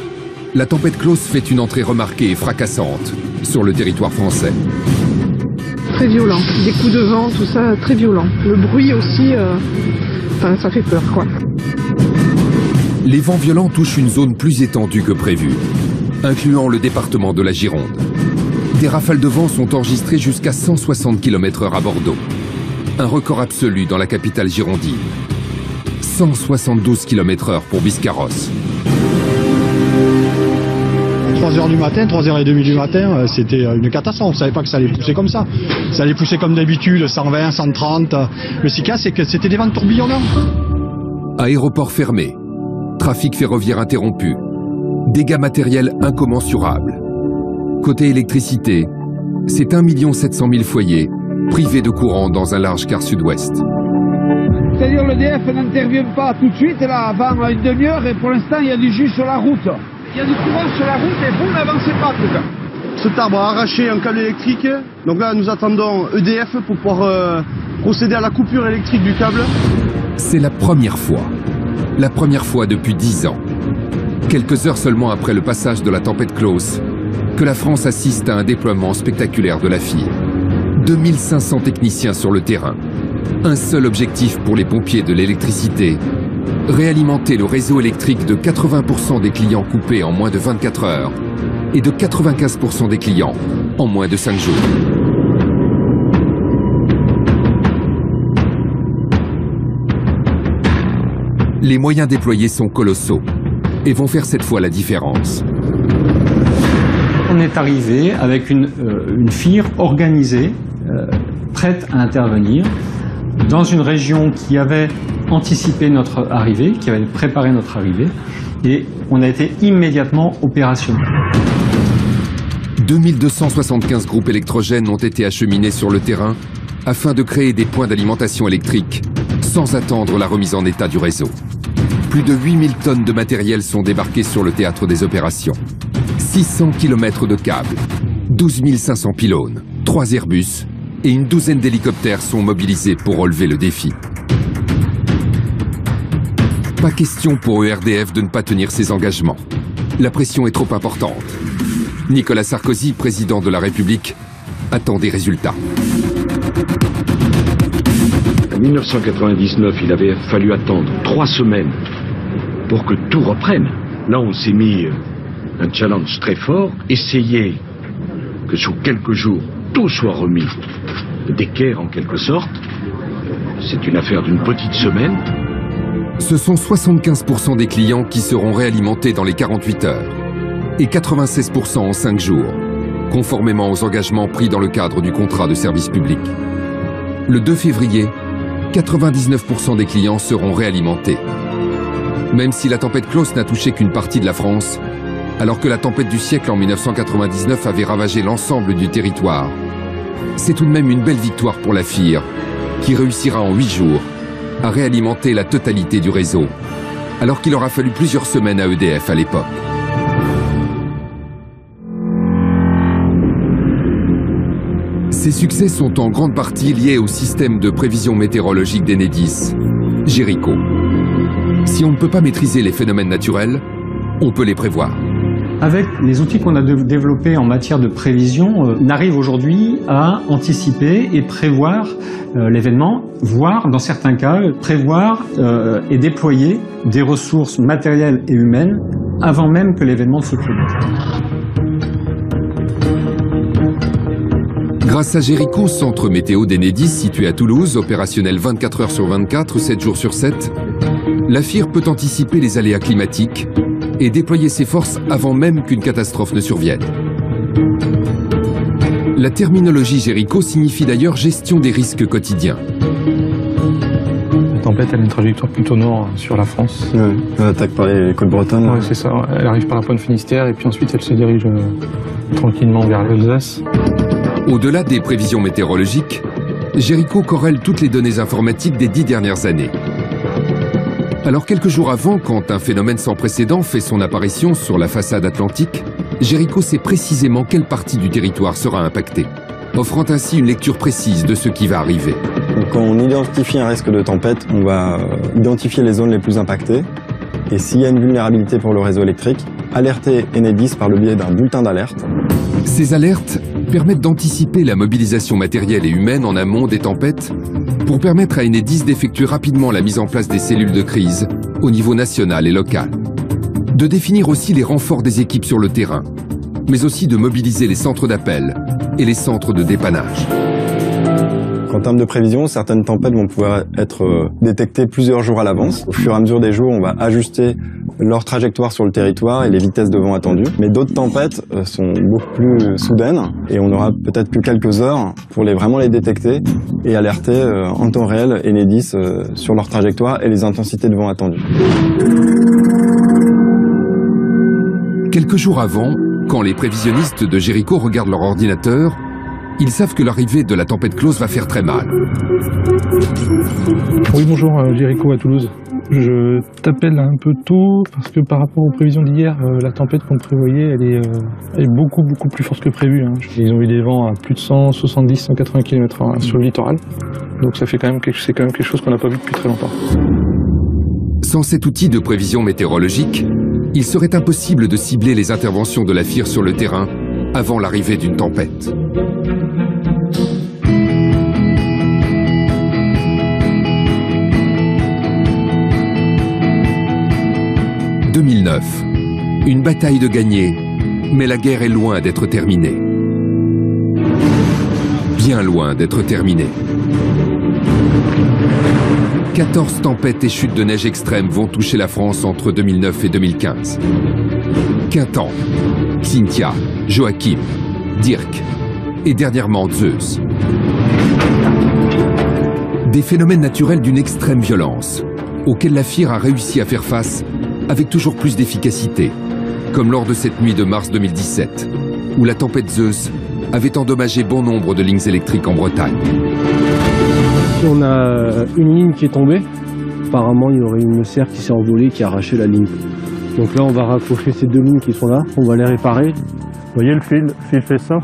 la tempête Klaus fait une entrée remarquée et fracassante sur le territoire français. Très violent, des coups de vent, tout ça, très violent. Le bruit aussi, ça fait peur, quoi. Les vents violents touchent une zone plus étendue que prévu, incluant le département de la Gironde. Des rafales de vent sont enregistrées jusqu'à 160 km/h à Bordeaux. Un record absolu dans la capitale girondine. 172 km/h pour Biscarrosse. 3h du matin, 3h30 du matin, c'était une catastrophe. On ne savait pas que ça allait pousser comme ça. Ça allait pousser comme d'habitude, 120, 130. Le ce qu'il y a, c'est que c'était des vents tourbillonnants. Aéroport fermé, trafic ferroviaire interrompu, dégâts matériels incommensurables. Côté électricité, c'est 1 700 000 foyers privés de courant dans un large quart sud-ouest. C'est-à-dire l'EDF n'intervient pas tout de suite, là, avant une demi-heure, et pour l'instant, il y a du jus sur la route. Il y a du courant sur la route et vous n'avancez pas, en tout cas. Cet arbre a arraché un câble électrique. Donc là, nous attendons EDF pour pouvoir procéder à la coupure électrique du câble. C'est la première fois depuis 10 ans, quelques heures seulement après le passage de la tempête Klaus, que la France assiste à un déploiement spectaculaire de la FIR. 2500 techniciens sur le terrain. Un seul objectif pour les pompiers de l'électricité: réalimenter le réseau électrique de 80% des clients coupés en moins de 24 heures et de 95% des clients en moins de 5 jours. Les moyens déployés sont colossaux et vont faire cette fois la différence. On est arrivé avec une FIR organisée, prête à intervenir, dans une région qui avait anticipé notre arrivée, qui avait préparé notre arrivée, et on a été immédiatement opérationnel. 2275 groupes électrogènes ont été acheminés sur le terrain afin de créer des points d'alimentation électrique sans attendre la remise en état du réseau. Plus de 8000 tonnes de matériel sont débarquées sur le théâtre des opérations. 600 km de câbles, 12 500 pylônes, 3 Airbus et une douzaine d'hélicoptères sont mobilisés pour relever le défi. Pas question pour ERDF de ne pas tenir ses engagements. La pression est trop importante. Nicolas Sarkozy, président de la République, attend des résultats. 1999, il avait fallu attendre 3 semaines pour que tout reprenne. Là, on s'est mis un challenge très fort, essayer que sous quelques jours, tout soit remis d'équerre en quelque sorte. C'est une affaire d'une petite semaine. Ce sont 75% des clients qui seront réalimentés dans les 48 heures et 96% en 5 jours, conformément aux engagements pris dans le cadre du contrat de service public. Le 2 février, 99% des clients seront réalimentés. Même si la tempête Klaus n'a touché qu'une partie de la France, alors que la tempête du siècle en 1999 avait ravagé l'ensemble du territoire, c'est tout de même une belle victoire pour la FIR, qui réussira en 8 jours à réalimenter la totalité du réseau, alors qu'il aura fallu plusieurs semaines à EDF à l'époque. Ces succès sont en grande partie liés au système de prévision météorologique d'Enedis, Jericho. Si on ne peut pas maîtriser les phénomènes naturels, on peut les prévoir. Avec les outils qu'on a développés en matière de prévision, on arrive aujourd'hui à anticiper et prévoir l'événement, voire dans certains cas prévoir et déployer des ressources matérielles et humaines avant même que l'événement se produise. Grâce à Jericho, centre météo d'Enedis situé à Toulouse, opérationnel 24 heures sur 24, 7 jours sur 7, la FIR peut anticiper les aléas climatiques et déployer ses forces avant même qu'une catastrophe ne survienne. La terminologie Jericho signifie d'ailleurs gestion des risques quotidiens. La tempête, elle a une trajectoire plutôt nord sur la France. Ouais, elle attaque par les côtes bretonnes. Oui, c'est ça. Elle arrive par la pointe Finistère et puis ensuite elle se dirige tranquillement vers l'Alsace. Au-delà des prévisions météorologiques, Jericho corrèle toutes les données informatiques des 10 dernières années. Alors quelques jours avant, quand un phénomène sans précédent fait son apparition sur la façade atlantique, Jericho sait précisément quelle partie du territoire sera impactée, offrant ainsi une lecture précise de ce qui va arriver. Donc, quand on identifie un risque de tempête, on va identifier les zones les plus impactées et s'il y a une vulnérabilité pour le réseau électrique, alerter Enedis par le biais d'un bulletin d'alerte. Ces alertes permettent d'anticiper la mobilisation matérielle et humaine en amont des tempêtes pour permettre à Enedis d'effectuer rapidement la mise en place des cellules de crise au niveau national et local. De définir aussi les renforts des équipes sur le terrain, mais aussi de mobiliser les centres d'appel et les centres de dépannage. En termes de prévision, certaines tempêtes vont pouvoir être détectées plusieurs jours à l'avance. Au fur et à mesure des jours, on va ajuster leur trajectoire sur le territoire et les vitesses de vent attendues. Mais d'autres tempêtes sont beaucoup plus soudaines et on aura peut-être plus quelques heures pour vraiment les détecter et alerter en temps réel Enedis sur leur trajectoire et les intensités de vent attendues. Quelques jours avant, quand les prévisionnistes de Jericho regardent leur ordinateur, ils savent que l'arrivée de la tempête Klaus va faire très mal. Oui, bonjour, Jericho à Toulouse. Je t'appelle un peu tôt parce que par rapport aux prévisions d'hier, la tempête qu'on prévoyait, elle est beaucoup plus forte que prévu. Hein. Ils ont eu des vents à plus de 170-180 km/h sur le littoral. Donc c'est quand même quelque chose qu'on n'a pas vu depuis très longtemps. Sans cet outil de prévision météorologique, il serait impossible de cibler les interventions de la FIR sur le terrain avant l'arrivée d'une tempête. « 2009. Une bataille de gagner, mais la guerre est loin d'être terminée. Bien loin d'être terminée. 14 tempêtes et chutes de neige extrêmes vont toucher la France entre 2009 et 2015. Quintan, Cynthia, Joachim, Dirk et dernièrement Zeus. Des phénomènes naturels d'une extrême violence, auxquels la FIR a réussi à faire face avec toujours plus d'efficacité, comme lors de cette nuit de mars 2017, où la tempête Zeus avait endommagé bon nombre de lignes électriques en Bretagne. On a une ligne qui est tombée. Apparemment, il y aurait une serre qui s'est envolée, qui a arraché la ligne. Donc là, on va raccrocher ces deux lignes qui sont là. On va les réparer. Vous voyez le fil fait ça.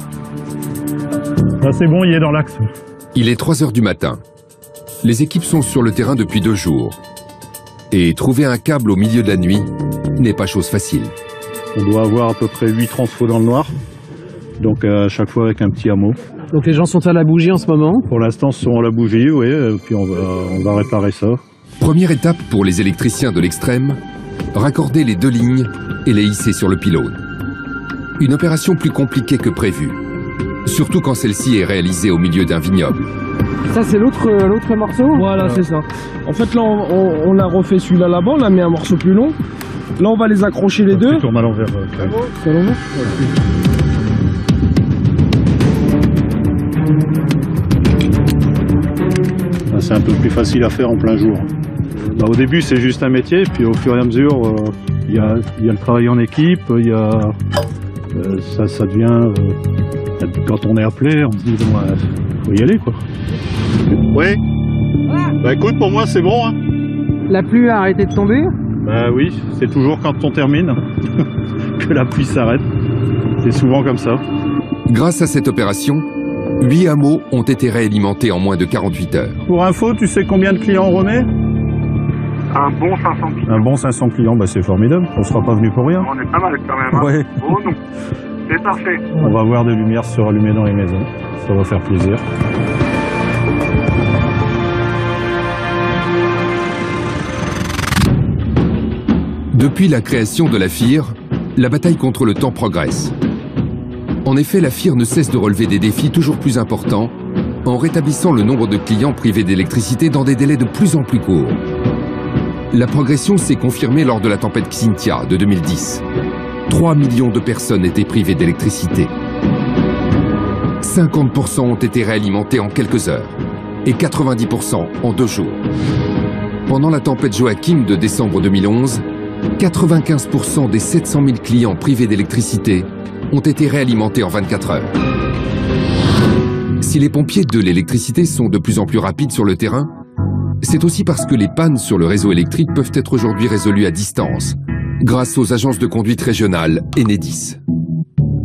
Là, c'est bon, il est dans l'axe. Il est 3 h du matin. Les équipes sont sur le terrain depuis 2 jours. Et trouver un câble au milieu de la nuit n'est pas chose facile. On doit avoir à peu près 8 transfos dans le noir. Donc à chaque fois avec un petit hameau. Donc les gens sont à la bougie en ce moment? Pour l'instant, ils sont à la bougie, oui, puis on va réparer ça. Première étape pour les électriciens de l'extrême, raccorder les deux lignes et les hisser sur le pylône. Une opération plus compliquée que prévu, surtout quand celle-ci est réalisée au milieu d'un vignoble. Ça c'est l'autre morceau? Voilà, c'est ça. En fait là on a refait celui-là là-bas, on a mis un morceau plus long. Là on va les accrocher les deux. Tu tournes à l'envers. C'est à l'envers? C'est un peu plus facile à faire en plein jour. Au début c'est juste un métier, puis au fur et à mesure il y a le travail en équipe, ça devient... quand on est appelé, on se dit bon, faut y aller quoi. Oui. Bah écoute, pour moi c'est bon. Hein. La pluie a arrêté de tomber? Bah oui, c'est toujours quand on termine que la pluie s'arrête. C'est souvent comme ça. Grâce à cette opération, 8 hameaux ont été réalimentés en moins de 48 heures. Pour info, tu sais combien de clients on remet? Un bon 500 clients. Un bon 500 clients, bah c'est formidable. On sera pas venu pour rien. On est pas mal quand même. Hein. Ouais. Oh non, c'est parfait. On va voir des lumières se rallumer dans les maisons. Ça va faire plaisir. Depuis la création de la FIR, la bataille contre le temps progresse. En effet, la FIR ne cesse de relever des défis toujours plus importants en rétablissant le nombre de clients privés d'électricité dans des délais de plus en plus courts. La progression s'est confirmée lors de la tempête Xynthia de 2010. 3 millions de personnes étaient privées d'électricité. 50% ont été réalimentés en quelques heures et 90% en 2 jours. Pendant la tempête Joachim de décembre 2011, 95% des 700 000 clients privés d'électricité ont été réalimentés en 24 heures. Si les pompiers de l'électricité sont de plus en plus rapides sur le terrain, c'est aussi parce que les pannes sur le réseau électrique peuvent être aujourd'hui résolues à distance, grâce aux agences de conduite régionales Enedis.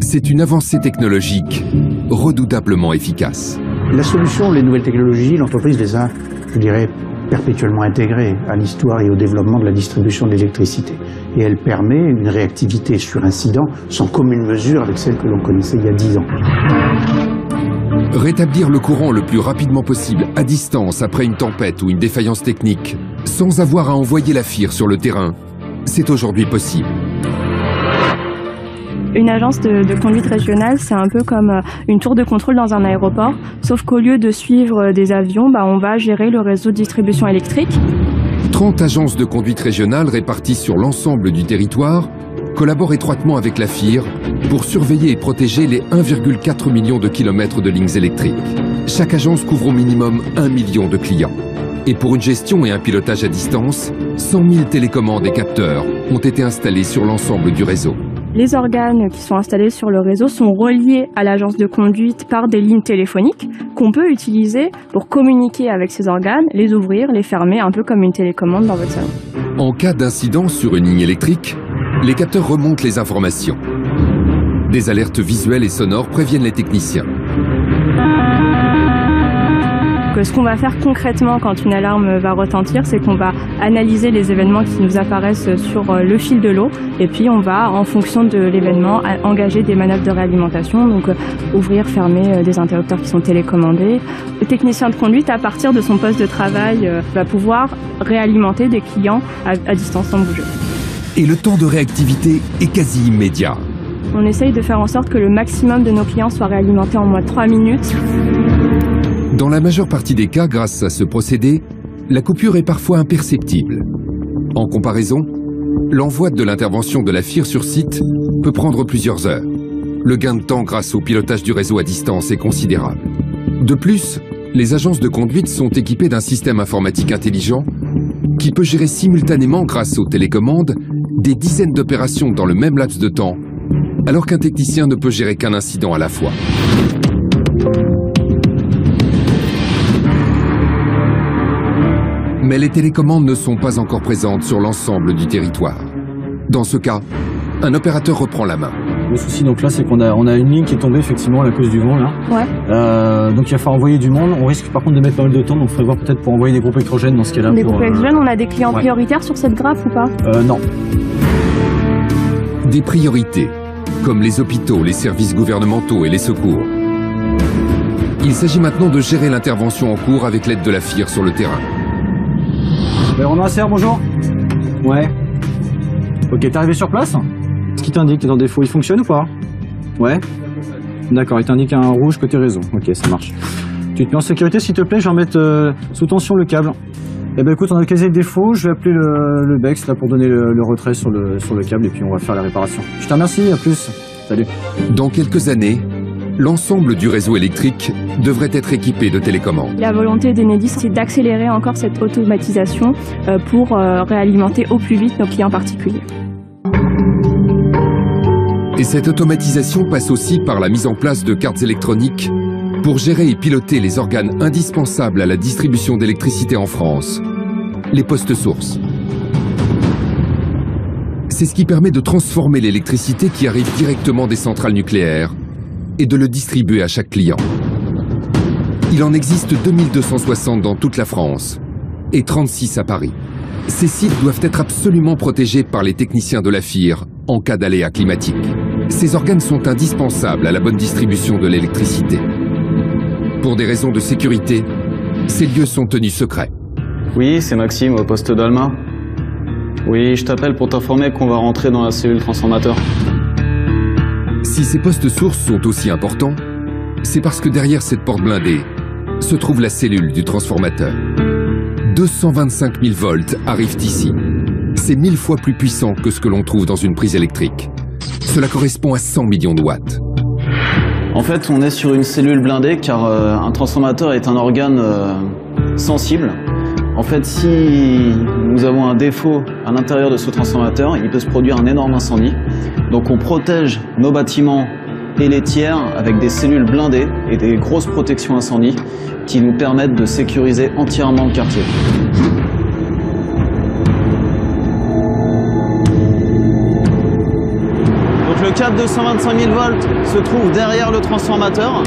C'est une avancée technologique redoutablement efficace. La solution, les nouvelles technologies, l'entreprise les a, je dirais, perpétuellement intégrées à l'histoire et au développement de la distribution de l'électricité. Et elle permet une réactivité sur incident sans commune mesure avec celle que l'on connaissait il y a 10 ans. Rétablir le courant le plus rapidement possible à distance après une tempête ou une défaillance technique, sans avoir à envoyer la FIR sur le terrain, c'est aujourd'hui possible. Une agence de conduite régionale, c'est un peu comme une tour de contrôle dans un aéroport, sauf qu'au lieu de suivre des avions, on va gérer le réseau de distribution électrique. 30 agences de conduite régionale réparties sur l'ensemble du territoire collaborent étroitement avec la FIR pour surveiller et protéger les 1,4 million de kilomètres de lignes électriques. Chaque agence couvre au minimum 1 million de clients. Et pour une gestion et un pilotage à distance, 100 000 télécommandes et capteurs ont été installés sur l'ensemble du réseau. Les organes qui sont installés sur le réseau sont reliés à l'agence de conduite par des lignes téléphoniques qu'on peut utiliser pour communiquer avec ces organes, les ouvrir, les fermer, un peu comme une télécommande dans votre salon. En cas d'incident sur une ligne électrique, les capteurs remontent les informations. Des alertes visuelles et sonores préviennent les techniciens. Ce qu'on va faire concrètement quand une alarme va retentir, c'est qu'on va analyser les événements qui nous apparaissent sur le fil de l'eau et puis on va, en fonction de l'événement, engager des manœuvres de réalimentation, donc ouvrir, fermer des interrupteurs qui sont télécommandés. Le technicien de conduite, à partir de son poste de travail, va pouvoir réalimenter des clients à distance sans bouger. Et le temps de réactivité est quasi immédiat. On essaye de faire en sorte que le maximum de nos clients soient réalimentés en moins de 3 minutes. Dans la majeure partie des cas, grâce à ce procédé, la coupure est parfois imperceptible. En comparaison, l'envoi de l'intervention de la FIR sur site peut prendre plusieurs heures. Le gain de temps grâce au pilotage du réseau à distance est considérable. De plus, les agences de conduite sont équipées d'un système informatique intelligent qui peut gérer simultanément, grâce aux télécommandes, des dizaines d'opérations dans le même laps de temps, alors qu'un technicien ne peut gérer qu'un incident à la fois. Mais les télécommandes ne sont pas encore présentes sur l'ensemble du territoire. Dans ce cas, un opérateur reprend la main. Le souci donc là, c'est qu'on a une ligne qui est tombée effectivement à cause du vent là. Ouais. Donc il va falloir envoyer du monde. On risque par contre de mettre pas mal de temps, donc il faudrait voir peut-être pour envoyer des groupes électrogènes dans ce cas-là. Des groupes électrogènes, on a des clients prioritaires sur cette graphe ou pas? Non. Des priorités, comme les hôpitaux, les services gouvernementaux et les secours. Il s'agit maintenant de gérer l'intervention en cours avec l'aide de la FIR sur le terrain. Romain Serre, bonjour. Ouais. Ok, t'es arrivé sur place? Ce qui t'indique, ton défaut, il fonctionne ou pas? Ouais. D'accord, il t'indique un rouge côté réseau. Ok, ça marche. Tu te mets en sécurité, s'il te plaît, je vais remettre sous tension le câble. Eh ben écoute, on a quasi le défaut, je vais appeler le BEX là pour donner le retrait sur le câble et puis on va faire la réparation. Je te remercie, à plus. Salut. Dans quelques années, l'ensemble du réseau électrique devrait être équipé de télécommandes. La volonté d'Enedis, c'est d'accélérer encore cette automatisation pour réalimenter au plus vite nos clients particuliers. Et cette automatisation passe aussi par la mise en place de cartes électroniques pour gérer et piloter les organes indispensables à la distribution d'électricité en France, les postes sources. C'est ce qui permet de transformer l'électricité qui arrive directement des centrales nucléaires et de le distribuer à chaque client. Il en existe 2260 dans toute la France et 36 à Paris. Ces sites doivent être absolument protégés par les techniciens de la FIR en cas d'aléa climatique. Ces organes sont indispensables à la bonne distribution de l'électricité. Pour des raisons de sécurité, ces lieux sont tenus secrets. Oui, c'est Maxime au poste d'Alma. Oui, je t'appelle pour t'informer qu'on va rentrer dans la cellule transformateur. Si ces postes sources sont aussi importants, c'est parce que derrière cette porte blindée se trouve la cellule du transformateur. 225 000 volts arrivent ici. C'est 1000 fois plus puissant que ce que l'on trouve dans une prise électrique. Cela correspond à 100 millions de watts. En fait, on est sur une cellule blindée car un transformateur est un organe sensible. En fait, si nous avons un défaut à l'intérieur de ce transformateur, il peut se produire un énorme incendie. Donc on protège nos bâtiments et les tiers avec des cellules blindées et des grosses protections incendie qui nous permettent de sécuriser entièrement le quartier. Donc le câble de 125 000 volts se trouve derrière le transformateur.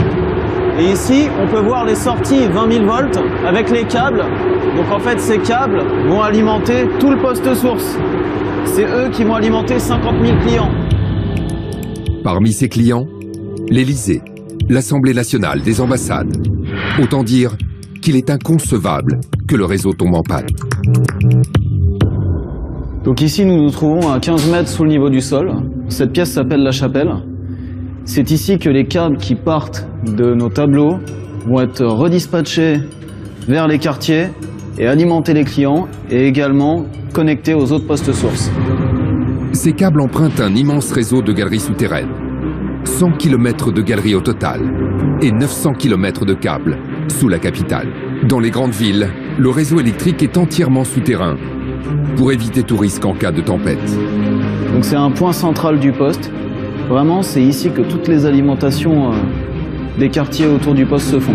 Et ici, on peut voir les sorties 20 000 volts avec les câbles. Donc en fait, ces câbles vont alimenter tout le poste source. C'est eux qui vont alimenter 50 000 clients. Parmi ces clients, l'Élysée, l'Assemblée nationale, des ambassades. Autant dire qu'il est inconcevable que le réseau tombe en panne. Donc ici, nous nous trouvons à 15 mètres sous le niveau du sol. Cette pièce s'appelle la chapelle. C'est ici que les câbles qui partent de nos tableaux vont être redispatchés vers les quartiers et alimenter les clients et également connectés aux autres postes sources. Ces câbles empruntent un immense réseau de galeries souterraines. 100 km de galeries au total et 900 km de câbles sous la capitale. Dans les grandes villes, le réseau électrique est entièrement souterrain pour éviter tout risque en cas de tempête. Donc c'est un point central du poste. Vraiment, c'est ici que toutes les alimentations des quartiers autour du poste se font.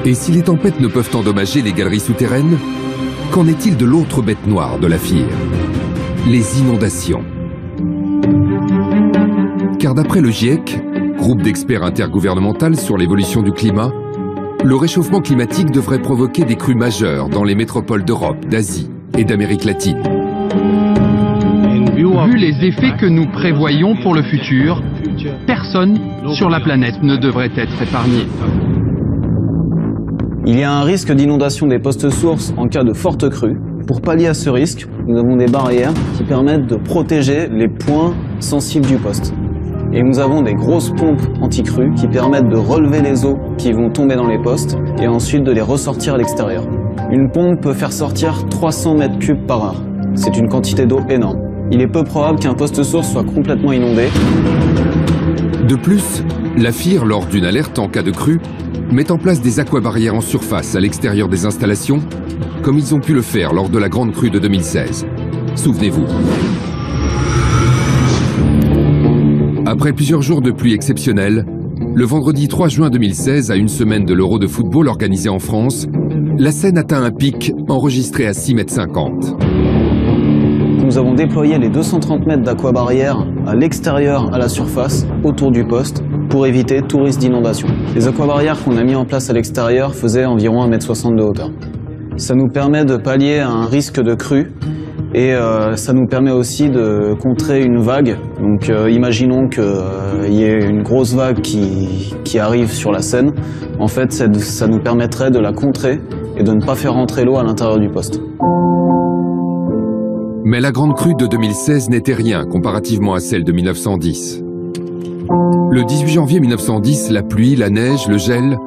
Et si les tempêtes ne peuvent endommager les galeries souterraines, qu'en est-il de l'autre bête noire de la FIR? Les inondations. Car d'après le GIEC, groupe d'experts intergouvernemental sur l'évolution du climat, le réchauffement climatique devrait provoquer des crues majeures dans les métropoles d'Europe, d'Asie et d'Amérique latine. Vu les effets que nous prévoyons pour le futur, personne sur la planète ne devrait être épargné. Il y a un risque d'inondation des postes sources en cas de forte crue. Pour pallier à ce risque, nous avons des barrières qui permettent de protéger les points sensibles du poste. Et nous avons des grosses pompes anti-crue qui permettent de relever les eaux qui vont tomber dans les postes et ensuite de les ressortir à l'extérieur. Une pompe peut faire sortir 300 mètres cubes par heure. C'est une quantité d'eau énorme. Il est peu probable qu'un poste source soit complètement inondé. De plus, la FIR, lors d'une alerte en cas de crue, met en place des aquabarrières en surface à l'extérieur des installations, comme ils ont pu le faire lors de la grande crue de 2016. Souvenez-vous. Après plusieurs jours de pluie exceptionnelle, le vendredi 3 juin 2016, à une semaine de l'Euro de football organisé en France, la Seine atteint un pic enregistré à 6,50 m. Nous avons déployé les 230 mètres d'aquabarrière à l'extérieur, à la surface, autour du poste, pour éviter tout risque d'inondation. Les aquabarrières qu'on a mis en place à l'extérieur faisaient environ 1,60 m de hauteur. Ça nous permet de pallier à un risque de crue Et ça nous permet aussi de contrer une vague. Donc imaginons qu'il y ait une grosse vague qui arrive sur la Seine. En fait, ça nous permettrait de la contrer et de ne pas faire rentrer l'eau à l'intérieur du poste. Mais la grande crue de 2016 n'était rien comparativement à celle de 1910. Le 18 janvier 1910, la pluie, la neige, le gel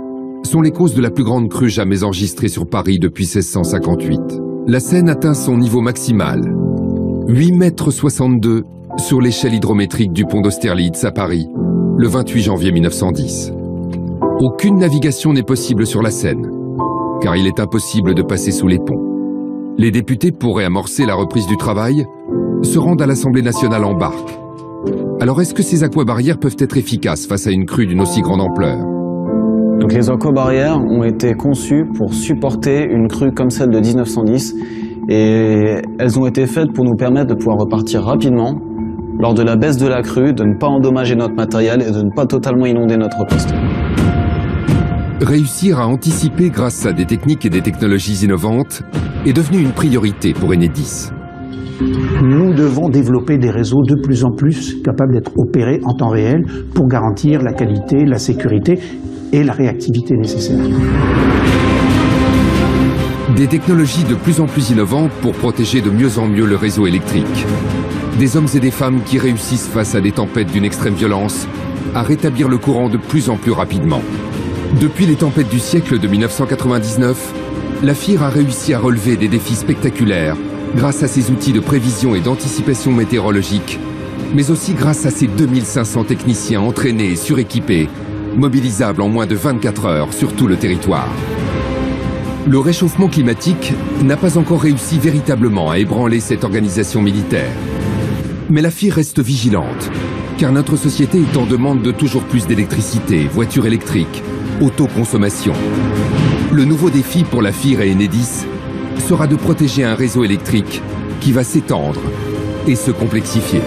sont les causes de la plus grande crue jamais enregistrée sur Paris depuis 1658. La Seine atteint son niveau maximal, 8,62 m sur l'échelle hydrométrique du pont d'Austerlitz à Paris, le 28 janvier 1910. Aucune navigation n'est possible sur la Seine, car il est impossible de passer sous les ponts. Les députés pourraient amorcer la reprise du travail, se rendent à l'Assemblée nationale en barque. Alors est-ce que ces aquabarrières peuvent être efficaces face à une crue d'une aussi grande ampleur? Donc les aquabarrières ont été conçues pour supporter une crue comme celle de 1910 et elles ont été faites pour nous permettre de pouvoir repartir rapidement lors de la baisse de la crue, de ne pas endommager notre matériel et de ne pas totalement inonder notre poste. Réussir à anticiper grâce à des techniques et des technologies innovantes est devenu une priorité pour Enedis. Nous devons développer des réseaux de plus en plus capables d'être opérés en temps réel pour garantir la qualité, la sécurité et la réactivité nécessaire. Des technologies de plus en plus innovantes pour protéger de mieux en mieux le réseau électrique. Des hommes et des femmes qui réussissent face à des tempêtes d'une extrême violence à rétablir le courant de plus en plus rapidement. Depuis les tempêtes du siècle de 1999, la FIR a réussi à relever des défis spectaculaires grâce à ses outils de prévision et d'anticipation météorologique, mais aussi grâce à ses 2500 techniciens entraînés et suréquipés, mobilisables en moins de 24 heures sur tout le territoire. Le réchauffement climatique n'a pas encore réussi véritablement à ébranler cette organisation militaire. Mais la FIR reste vigilante, car notre société est en demande de toujours plus d'électricité, voitures électriques, autoconsommation. Le nouveau défi pour la FIR et Enedis sera de protéger un réseau électrique qui va s'étendre et se complexifier.